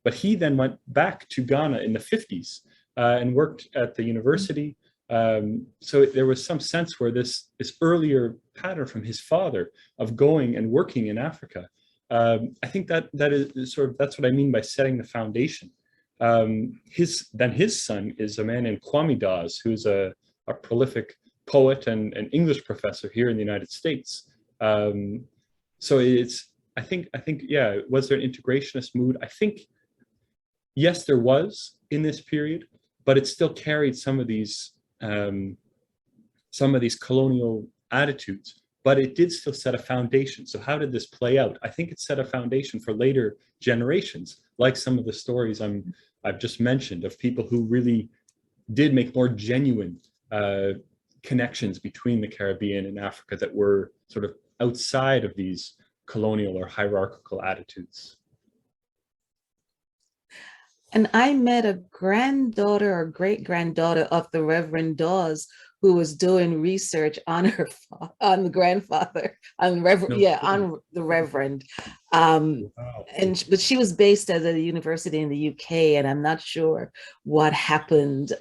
But he then went back to Ghana in the 50s and worked at the university. So there was some sense where this earlier pattern from his father of going and working in Africa, I think that is sort of, that's what I mean by setting the foundation. His son is a man named Kwame Dawes, who's a prolific poet and an English professor here in the United States. So I think, yeah, was there an integrationist mood? I think, yes, there was in this period, but it still carried some of these colonial attitudes, but it did still set a foundation. So how did this play out? I think it set a foundation for later generations, like some of the stories I've just mentioned of people who really did make more genuine connections between the Caribbean and Africa that were sort of outside of these colonial or hierarchical attitudes. And I met a granddaughter or great-granddaughter of the Reverend Dawes, who was doing research on on the grandfather, on the Reverend. Wow. But she was based at a university in the UK, and I'm not sure what happened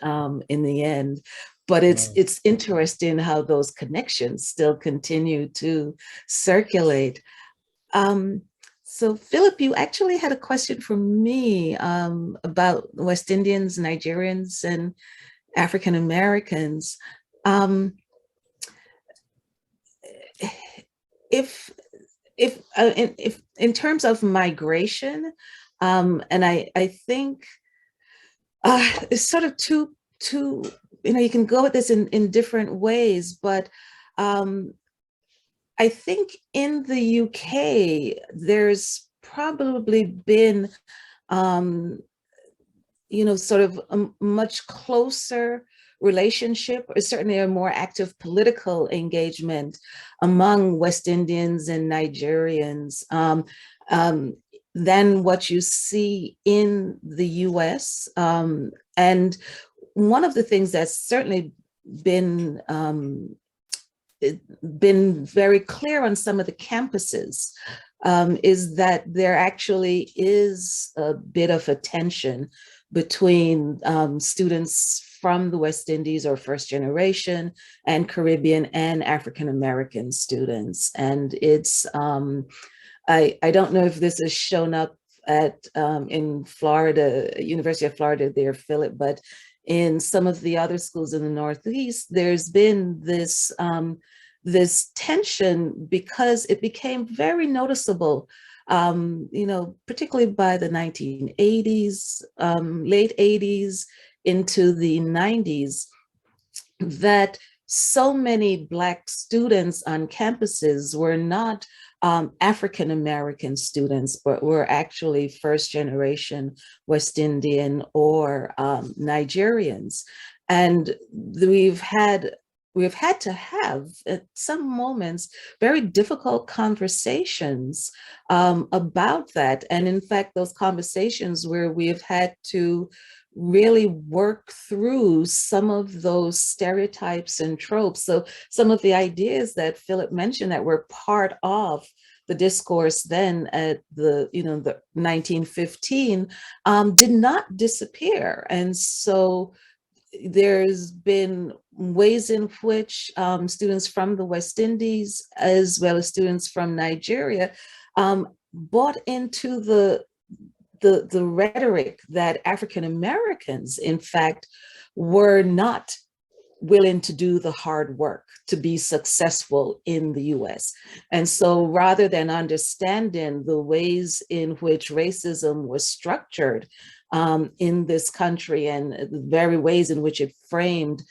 in the end. But it's interesting how those connections still continue to circulate. So Philip, you actually had a question for me about West Indians, Nigerians, and African Americans. If in terms of migration, and I think it's sort of two, you can go at this in different ways, but I think in the UK, there's probably been, sort of a much closer relationship, or certainly a more active political engagement among West Indians and Nigerians than what you see in the US. And one of the things that's certainly been very clear on some of the campuses is that there actually is a bit of a tension between students from the West Indies or first generation and Caribbean and African American students. And it's, I don't know if this has shown up at in Florida, University of Florida there, Philip, but in some of the other schools in the Northeast, there's been this this tension because it became very noticeable, particularly by the 1980s, late 80s into the 90s, that so many Black students on campuses were not African American students, but were actually first generation West Indian or Nigerians. And we've had to have at some moments very difficult conversations about that. And in fact, those conversations where we have had to really work through some of those stereotypes and tropes. So some of the ideas that Philip mentioned that were part of the discourse then at the 1915 did not disappear. And so there's been ways in which students from the West Indies, as well as students from Nigeria, bought into the rhetoric that African Americans, in fact, were not willing to do the hard work to be successful in the US. And so rather than understanding the ways in which racism was structured in this country and the very ways in which it framed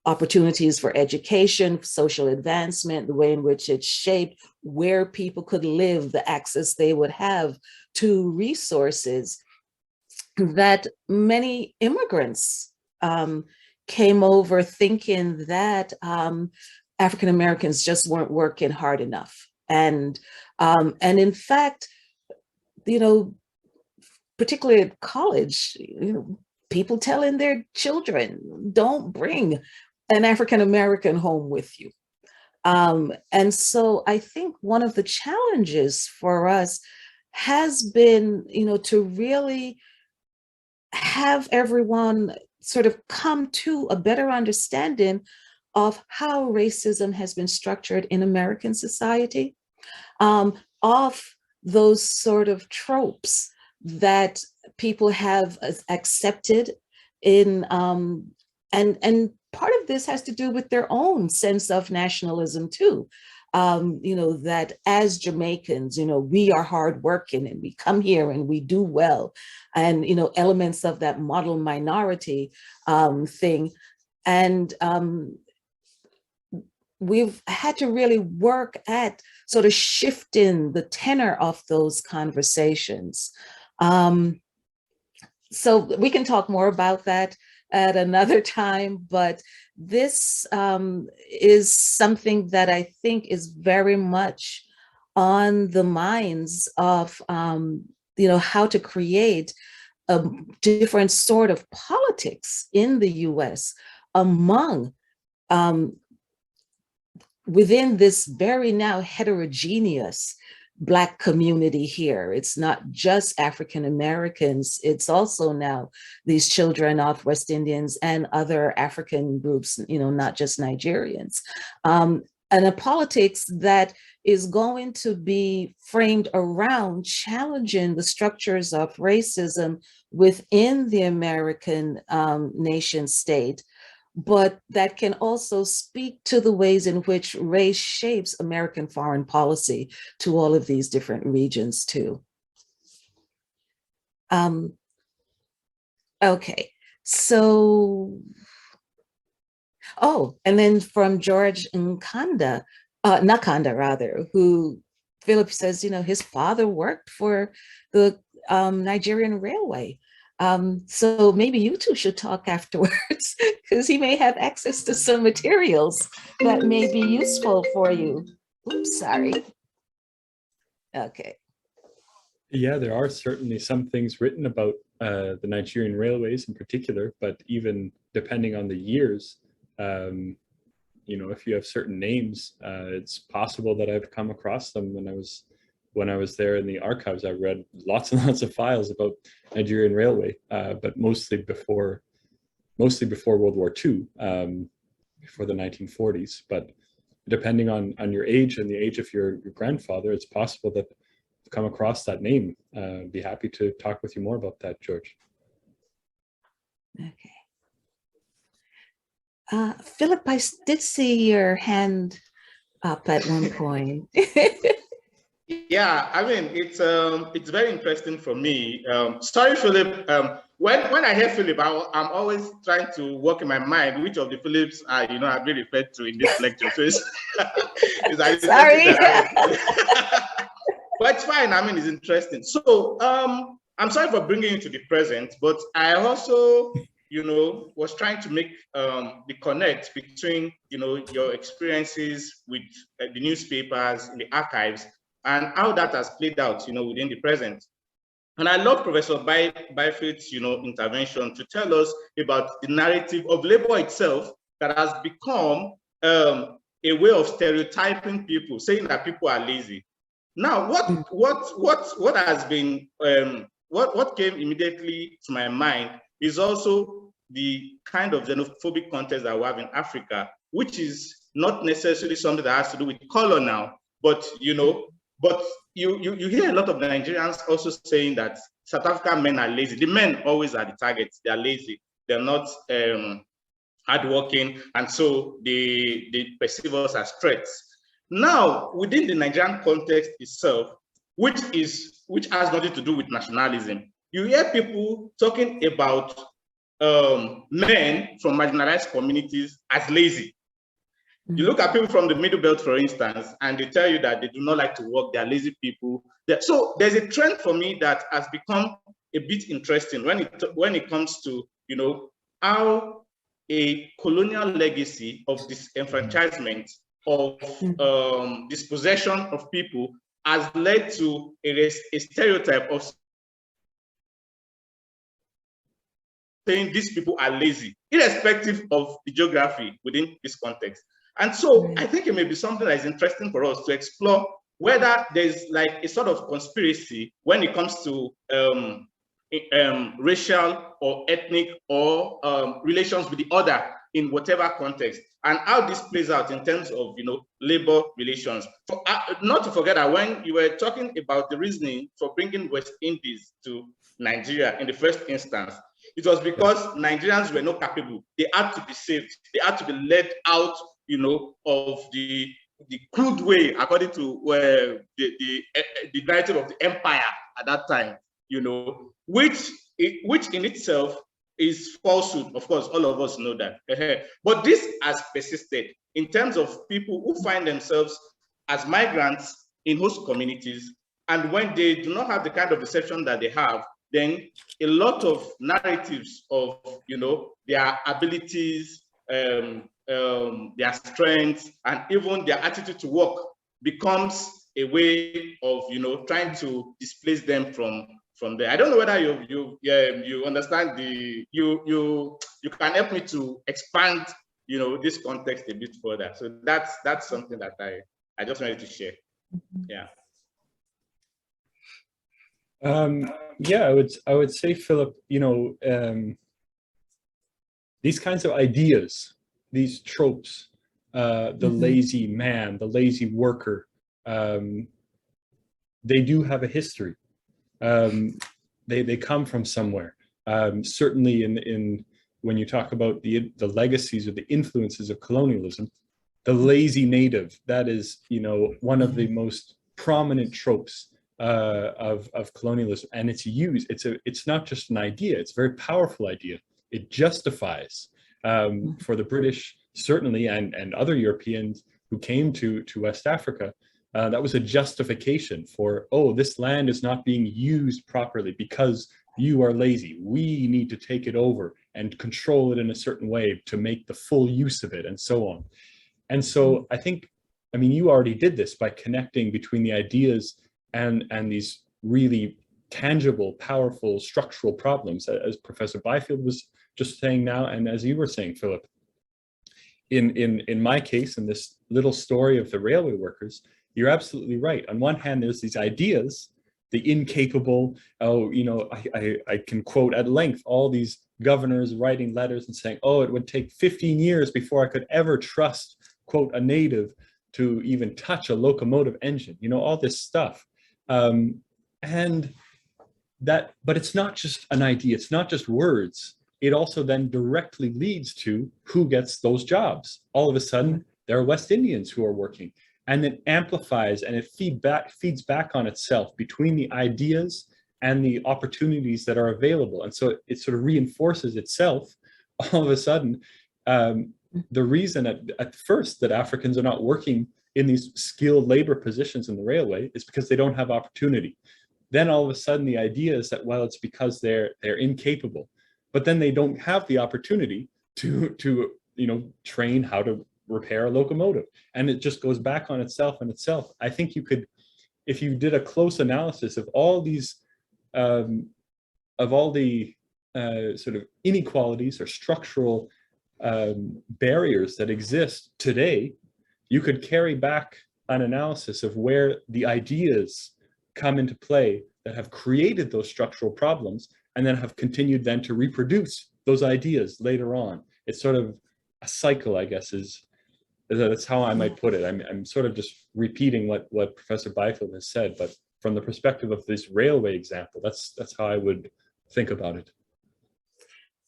opportunities for education, social advancement, the way in which it shaped where people could live, the access they would have to resources, that many immigrants came over thinking that African Americans just weren't working hard enough. And in fact, particularly at college, people telling their children, don't bring an African American home with you. And so I think one of the challenges for us has been, to really have everyone sort of come to a better understanding of how racism has been structured in American society, of those sort of tropes that people have accepted in, and part of this has to do with their own sense of nationalism too. That as Jamaicans, we are hardworking and we come here and we do well, and elements of that model minority thing, and we've had to really work at sort of shifting the tenor of those conversations. So we can talk more about that at another time, but this is something that I think is very much on the minds of, how to create a different sort of politics in the US among, within this very now heterogeneous Black community here. It's not just African Americans, it's also now these children of West Indians and other African groups, not just Nigerians. And a politics that is going to be framed around challenging the structures of racism within the American nation state, but that can also speak to the ways in which race shapes American foreign policy to all of these different regions too. Okay, so, and then from George Nakanda rather, who Philip says, his father worked for the Nigerian Railway. So maybe you two should talk afterwards, because he may have access to some materials that may be useful for you. Oops, sorry. Okay. Yeah, there are certainly some things written about the Nigerian railways in particular, but even depending on the years, if you have certain names, it's possible that I've come across them when I was there in the archives. I read lots and lots of files about Nigerian Railway, but mostly before World War II, before the 1940s. But depending on your age and the age of your grandfather, it's possible that you've come across that name. Be happy to talk with you more about that, George. Okay. Philip, I did see your hand up at one point. Yeah, I mean, it's very interesting for me. Sorry, Philip. When I hear Philip, I'm always trying to work in my mind which of the Philips are been referred to in this lecture. So it's sorry. But it's fine. I mean, it's interesting. So I'm sorry for bringing you to the present, but I also was trying to make the connect between your experiences with the newspapers in the archives and how that has played out, within the present. And I love Professor Byfield's, intervention to tell us about the narrative of labor itself that has become a way of stereotyping people, saying that people are lazy. Now, what has been what came immediately to my mind is also the kind of xenophobic context that we have in Africa, which is not necessarily something that has to do with color now, but But you hear a lot of Nigerians also saying that South African men are lazy. The men always are the targets. They are lazy. They're not hardworking, and so they perceive us as threats. Now, within the Nigerian context itself, which has nothing to do with nationalism, you hear people talking about men from marginalized communities as lazy. You look at people from the Middle Belt, for instance, and they tell you that they do not like to work, they're lazy people. So there's a trend for me that has become a bit interesting when it comes to, how a colonial legacy of disenfranchisement, of dispossession of people has led to a stereotype of saying these people are lazy, irrespective of the geography within this context. And so I think it may be something that is interesting for us to explore whether there's like a sort of conspiracy when it comes to racial or ethnic or relations with the other in whatever context, and how this plays out in terms of labor relations. Not to forget that when you were talking about the reasoning for bringing West Indies to Nigeria in the first instance, it was because Nigerians were not capable. They had to be saved. They had to be led out, of the crude way, according to the narrative of the empire at that time, which in itself is falsehood. Of course, all of us know that. But this has persisted in terms of people who find themselves as migrants in host communities, and when they do not have the kind of reception that they have, then a lot of narratives of their abilities, their strengths, and even their attitude to work becomes a way of trying to displace them from there. I don't know whether you understand you can help me to expand this context a bit further. So that's something that I just wanted to share. Yeah. Yeah, I would say, Philip, these kinds of ideas, these tropes, the lazy man, the lazy worker, they do have a history. They come from somewhere. Certainly in when you talk about the legacies or the influences of colonialism, the lazy native, that is, one of the most prominent tropes of colonialism, and it's not just an idea, it's a very powerful idea. It justifies for the British, certainly, and other Europeans who came to West Africa, that was a justification for, this land is not being used properly because you are lazy. We need to take it over and control it in a certain way to make the full use of it, and so on. And so I think, you already did this by connecting between the ideas and these really tangible, powerful structural problems, as Professor Byfield was just saying now, and as you were saying, Philip. In my case, in this little story of the railway workers, you're absolutely right. On one hand, there's these ideas, the incapable, I can quote at length all these governors writing letters and saying, it would take 15 years before I could ever trust, quote, a native to even touch a locomotive engine, all this stuff. But it's not just an idea, it's not just words. It also then directly leads to who gets those jobs. All of a sudden, there are West Indians who are working, and it amplifies and it feeds back on itself between the ideas and the opportunities that are available. And so it sort of reinforces itself. All of a sudden, the reason at first that Africans are not working in these skilled labor positions in the railway is because they don't have opportunity. Then all of a sudden the idea is that, it's because they're incapable, but then they don't have the opportunity to train how to repair a locomotive, and it just goes back on itself and itself. I think you could, if you did a close analysis of all these sort of inequalities or structural barriers that exist today, you could carry back an analysis of where the ideas come into play that have created those structural problems, and then have continued then to reproduce those ideas later on. It's sort of a cycle, I guess, that's how I might put it. I'm sort of just repeating what Professor Byfield has said, but from the perspective of this railway example, that's how I would think about it.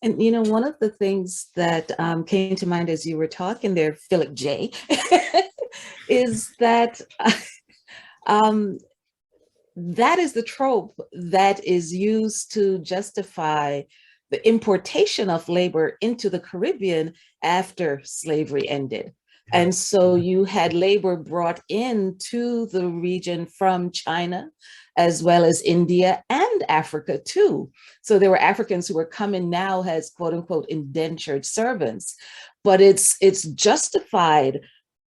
And one of the things that came to mind as you were talking there, Philip J, is that that is the trope that is used to justify the importation of labor into the Caribbean after slavery ended. And so you had labor brought into the region from China, as well as India and Africa too. So there were Africans who were coming now as quote unquote indentured servants, but it's justified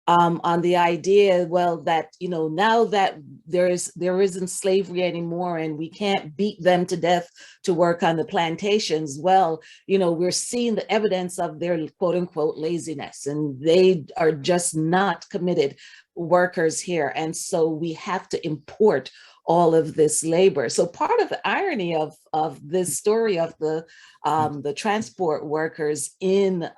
on the idea, well, that, now that there isn't slavery anymore and we can't beat them to death to work on the plantations, well, we're seeing the evidence of their quote unquote laziness, and they are just not committed workers here. And so we have to import all of this labor. So part of the irony of this story of the transport workers in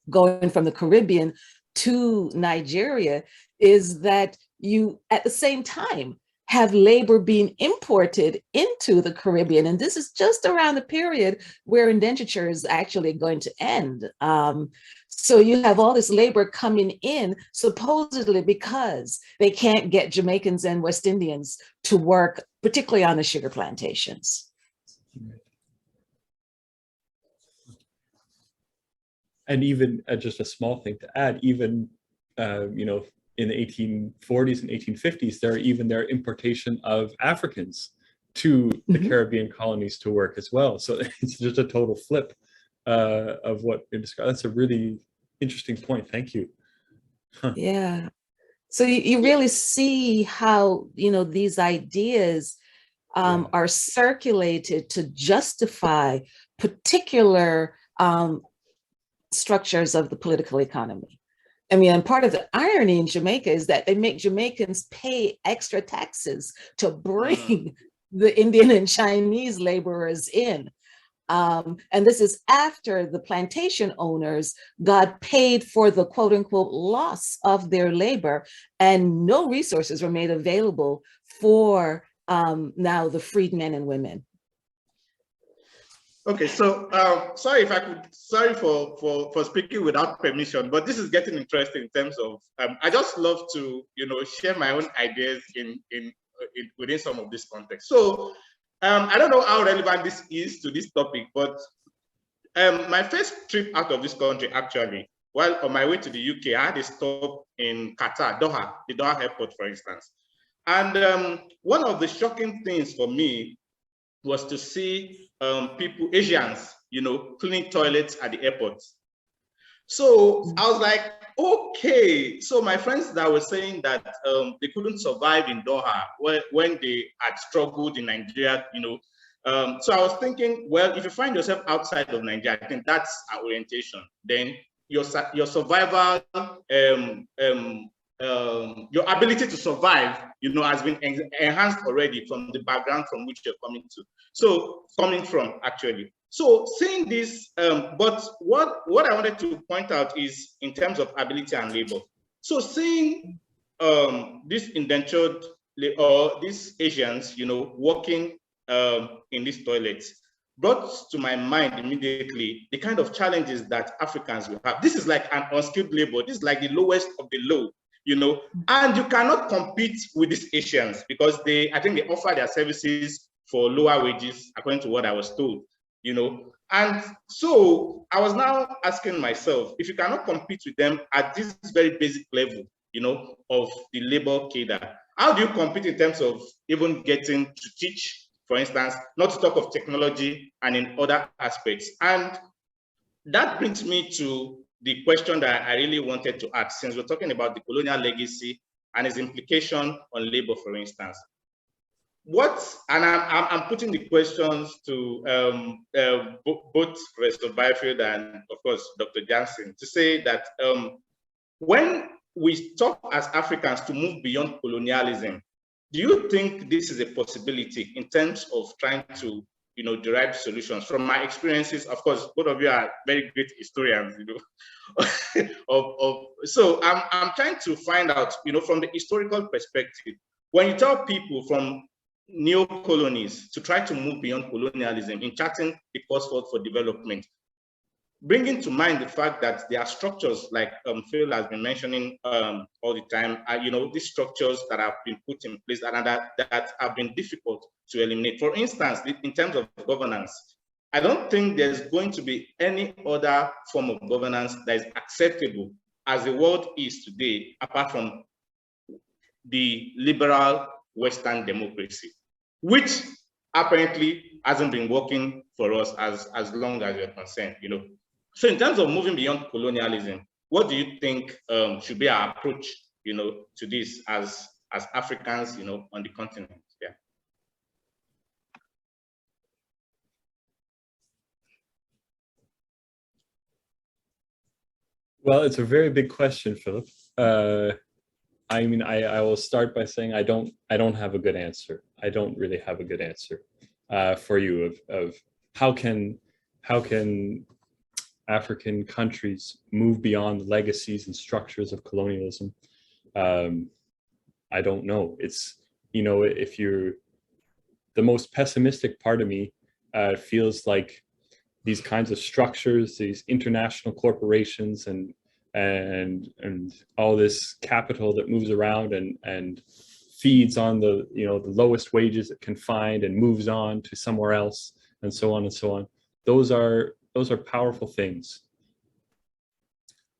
going from the Caribbean to Nigeria is that you, at the same time, have labor being imported into the Caribbean. And this is just around the period where indenture is actually going to end. So you have all this labor coming in, supposedly because they can't get Jamaicans and West Indians to work, particularly on the sugar plantations. And even just a small thing to add, even in the 1840s and 1850s, there are importation of Africans to the Caribbean colonies to work as well. So it's just a total flip of what you described. That's a really interesting point. Thank you. Huh. Yeah. So you really see how, these ideas are circulated to justify particular structures of the political economy. I mean, and part of the irony in Jamaica is that they make Jamaicans pay extra taxes to bring the Indian and Chinese laborers in. And this is after the plantation owners got paid for the quote unquote loss of their labor, and no resources were made available for now the freed men and women. Okay, so sorry for speaking without permission, but this is getting interesting in terms of I just love to share my own ideas in within some of this context. So I don't know how relevant this is to this topic, but my first trip out of this country, actually, while on my way to the UK, I had a stop in Qatar, Doha, the Doha airport, for instance. And one of the shocking things for me was to see people, Asians, cleaning toilets at the airport. So I was like, okay. So my friends that were saying that they couldn't survive in Doha when they had struggled in Nigeria, so I was thinking, well, if you find yourself outside of Nigeria, I think that's our orientation. Then your survival, your ability to survive, has been enhanced already from the background from which you're coming from, actually. So seeing this, but what I wanted to point out is in terms of ability and labor. So seeing this indentured or these Asians, working in these toilets brought to my mind immediately the kind of challenges that Africans will have. This is like an unskilled labor. This is like the lowest of the low. And you cannot compete with these Asians because I think they offer their services for lower wages, according to what I was told, And so I was now asking myself, if you cannot compete with them at this very basic level, of the labor cadre, how do you compete in terms of even getting to teach, for instance, not to talk of technology and in other aspects? And that brings me to the question that I really wanted to ask, since we're talking about the colonial legacy and its implication on labor, for instance. And I'm putting the questions to both Professor Byfield and, of course, Dr. Jansen, to say that when we talk as Africans to move beyond colonialism, do you think this is a possibility in terms of trying to derive solutions? From my experiences, of course, both of you are very great historians, so I'm trying to find out, from the historical perspective, when you tell people from neo-colonies to try to move beyond colonialism in charting the course forward for development, bringing to mind the fact that there are structures like Phil has been mentioning all the time, these structures that have been put in place and that have been difficult to eliminate. For instance, in terms of governance, I don't think there's going to be any other form of governance that is acceptable as the world is today, apart from the liberal Western democracy, which apparently hasn't been working for us as long as we're concerned, So in terms of moving beyond colonialism, what do you think should be our approach, to this as Africans, on the continent? Yeah. Well, it's a very big question, Philip. I mean, I will start by saying I don't have a good answer. I don't really have a good answer for you of how can African countries move beyond the legacies and structures of colonialism. I don't know. It's, if you're the most pessimistic part of me, feels like these kinds of structures, these international corporations and all this capital that moves around and feeds on the the lowest wages it can find and moves on to somewhere else, and so on and so on. Those are powerful things.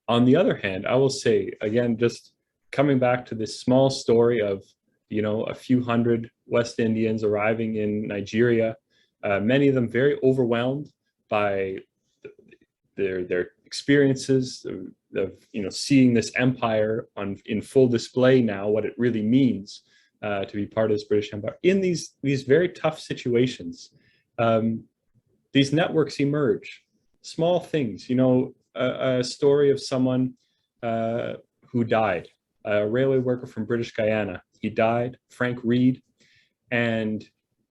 On the other hand, I will say again, just coming back to this small story of a few hundred West Indians arriving in Nigeria, many of them very overwhelmed by their experiences of seeing this empire in full display now, what it really means to be part of this British Empire in these very tough situations. These networks emerge, small things, a story of someone who died, a railway worker from British Guyana. He died, Frank Reed, and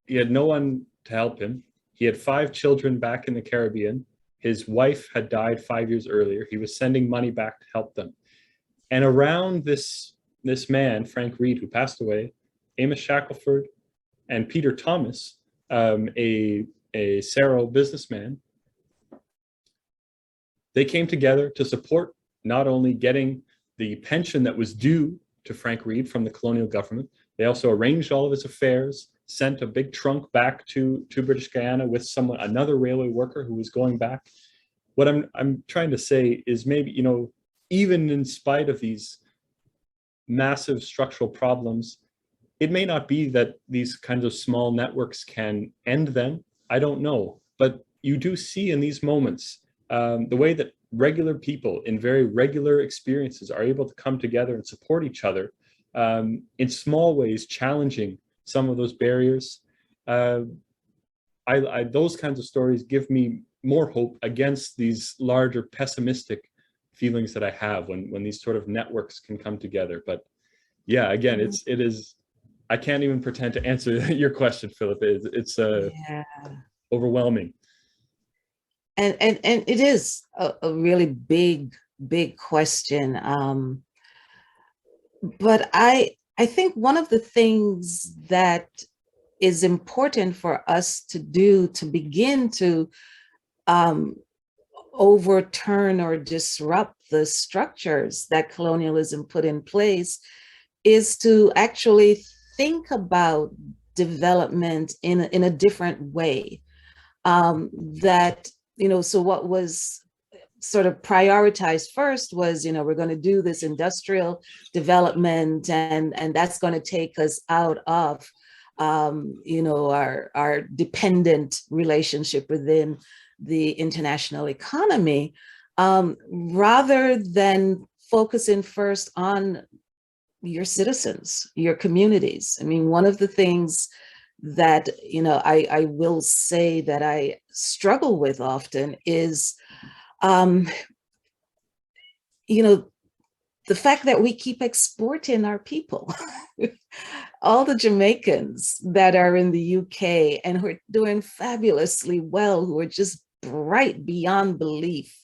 he had no one to help him. He had 5 children back in the Caribbean. His wife had died 5 years earlier. He was sending money back to help them. And around this man, Frank Reed, who passed away, Amos Shackelford and Peter Thomas, a Sero businessman, they came together to support not only getting the pension that was due to Frank Reed from the colonial government, they also arranged all of his affairs, sent a big trunk back to British Guyana with another railway worker who was going back. What I'm trying to say is maybe, even in spite of these massive structural problems, it may not be that these kinds of small networks can end them. I don't know, but you do see in these moments the way that regular people in very regular experiences are able to come together and support each other in small ways, challenging some of those barriers. Those kinds of stories give me more hope against these larger pessimistic feelings that I have when these sort of networks can come together. But yeah, again, it is. I can't even pretend to answer your question, Philip. It's overwhelming. And it is a really big question. But I think one of the things that is important for us to do to begin to overturn or disrupt the structures that colonialism put in place is to actually think about development in a different way. So what was sort of prioritized first was, we're going to do this industrial development, and that's going to take us out of, our dependent relationship within the international economy, rather than focusing first on your citizens, your communities. I mean, one of the things that, I will say that I struggle with often is, the fact that we keep exporting our people. All the Jamaicans that are in the UK and who are doing fabulously well, who are just bright beyond belief.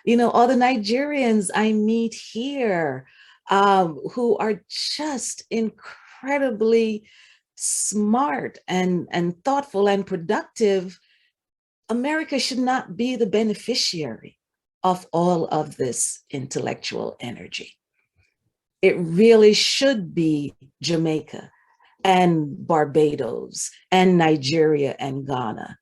All the Nigerians I meet here, who are just incredibly smart and thoughtful and productive. America should not be the beneficiary of all of this intellectual energy. It really should be Jamaica and Barbados and Nigeria and Ghana.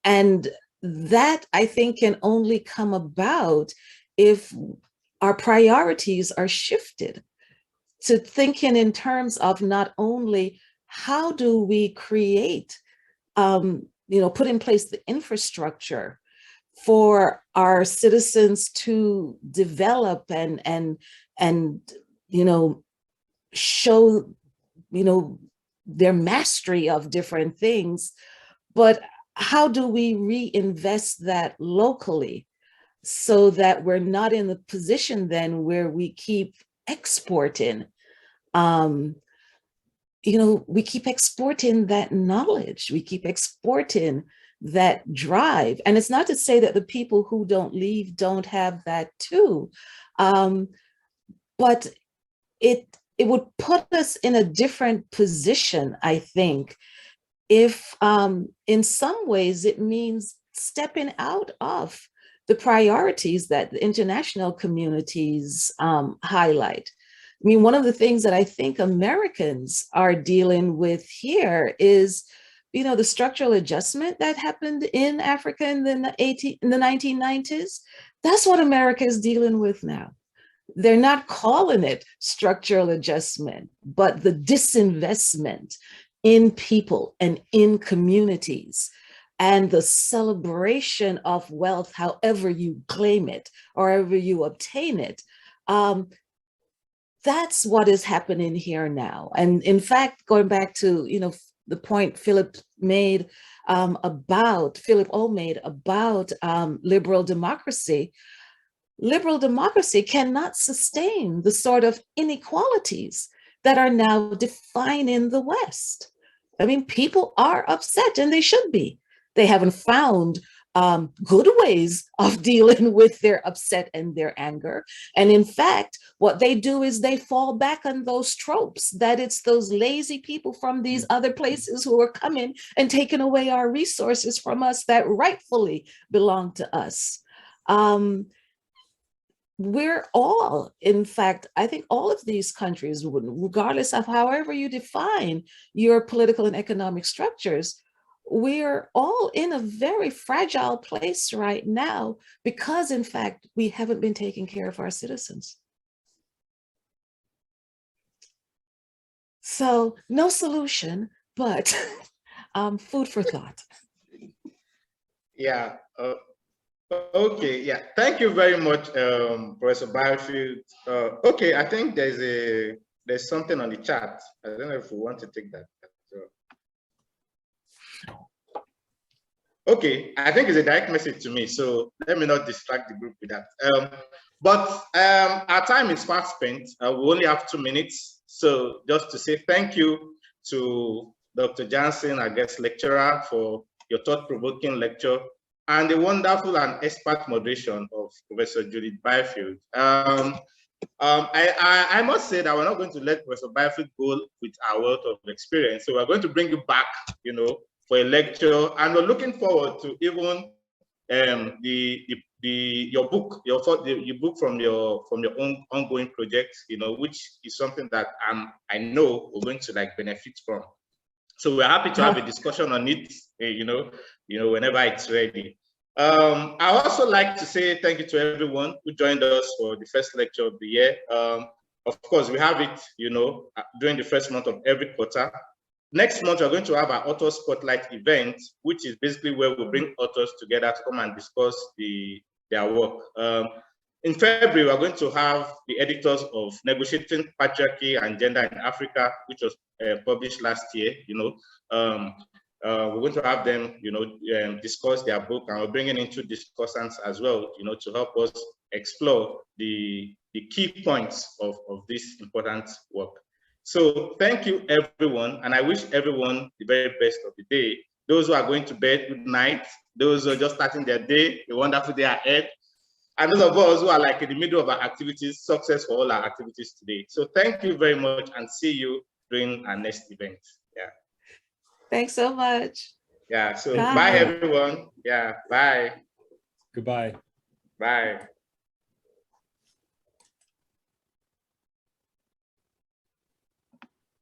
And that, I think, can only come about if our priorities are shifted to thinking in terms of not only how do we create, put in place the infrastructure for our citizens to develop and you know, show, you know, their mastery of different things, but how do we reinvest that locally so that we're not in the position then where we keep exporting? You know, we keep exporting that knowledge, we keep exporting that drive. And it's not to say that the people who don't leave don't have that too, but it would put us in a different position, I think, if in some ways it means stepping out of the priorities that the international communities highlight. I mean, one of the things that I think Americans are dealing with here is, you know, the structural adjustment that happened in Africa in the 1990s. That's what America is dealing with now. They're not calling it structural adjustment, but the disinvestment in people and in communities and the celebration of wealth, however you claim it or however you obtain it. That's what is happening here now. And in fact, going back to, you know, the point Philip O made about liberal democracy cannot sustain the sort of inequalities that are now defining the West. I mean, people are upset, and they should be. They haven't found good ways of dealing with their upset and their anger. And in fact, what they do is they fall back on those tropes, that it's those lazy people from these other places who are coming and taking away our resources from us that rightfully belong to us. We're all, in fact, I think all of these countries, regardless of however you define your political and economic structures, we're all in a very fragile place right now because, in fact, we haven't been taking care of our citizens. So no solution, but food for thought. Yeah. Okay. Yeah. Thank you very much, Professor Byfield. Okay. I think there's something on the chat. I don't know if we want to take that. Okay, I think it's a direct message to me, so let me not distract the group with that. But our time is fast spent. We only have 2 minutes. So just to say thank you to Dr. Jansen, our guest lecturer, for your thought-provoking lecture and the wonderful and expert moderation of Professor Judith Byfield. I must say that we're not going to let Professor Byfield go with our wealth of experience. So we're going to bring you back, you know, for a lecture, and we're looking forward to even your book from your own ongoing project, you know, which is something that I know we're going to like benefit from. So we're happy to have a discussion on it, you know, whenever it's ready. I also like to say thank you to everyone who joined us for the first lecture of the year. Of course, we have it, you know, during the first month of every quarter. Next month, we're going to have our author spotlight event, which is basically where we bring authors together to come and discuss their work. In February, we're going to have the editors of Negotiating Patriarchy and Gender in Africa, which was published last year. You know, we're going to have them, you know, discuss their book, and we're bringing in 2 discussants as well, you know, to help us explore the key points of this important work. So thank you, everyone, and I wish everyone the very best of the day. Those who are going to bed, good night. Those who are just starting their day, a wonderful day ahead. And those of us who are like in the middle of our activities, success for all our activities today. So thank you very much, and see you during our next event. Yeah. Thanks so much. Yeah, so bye everyone. Yeah, bye. Goodbye. Bye.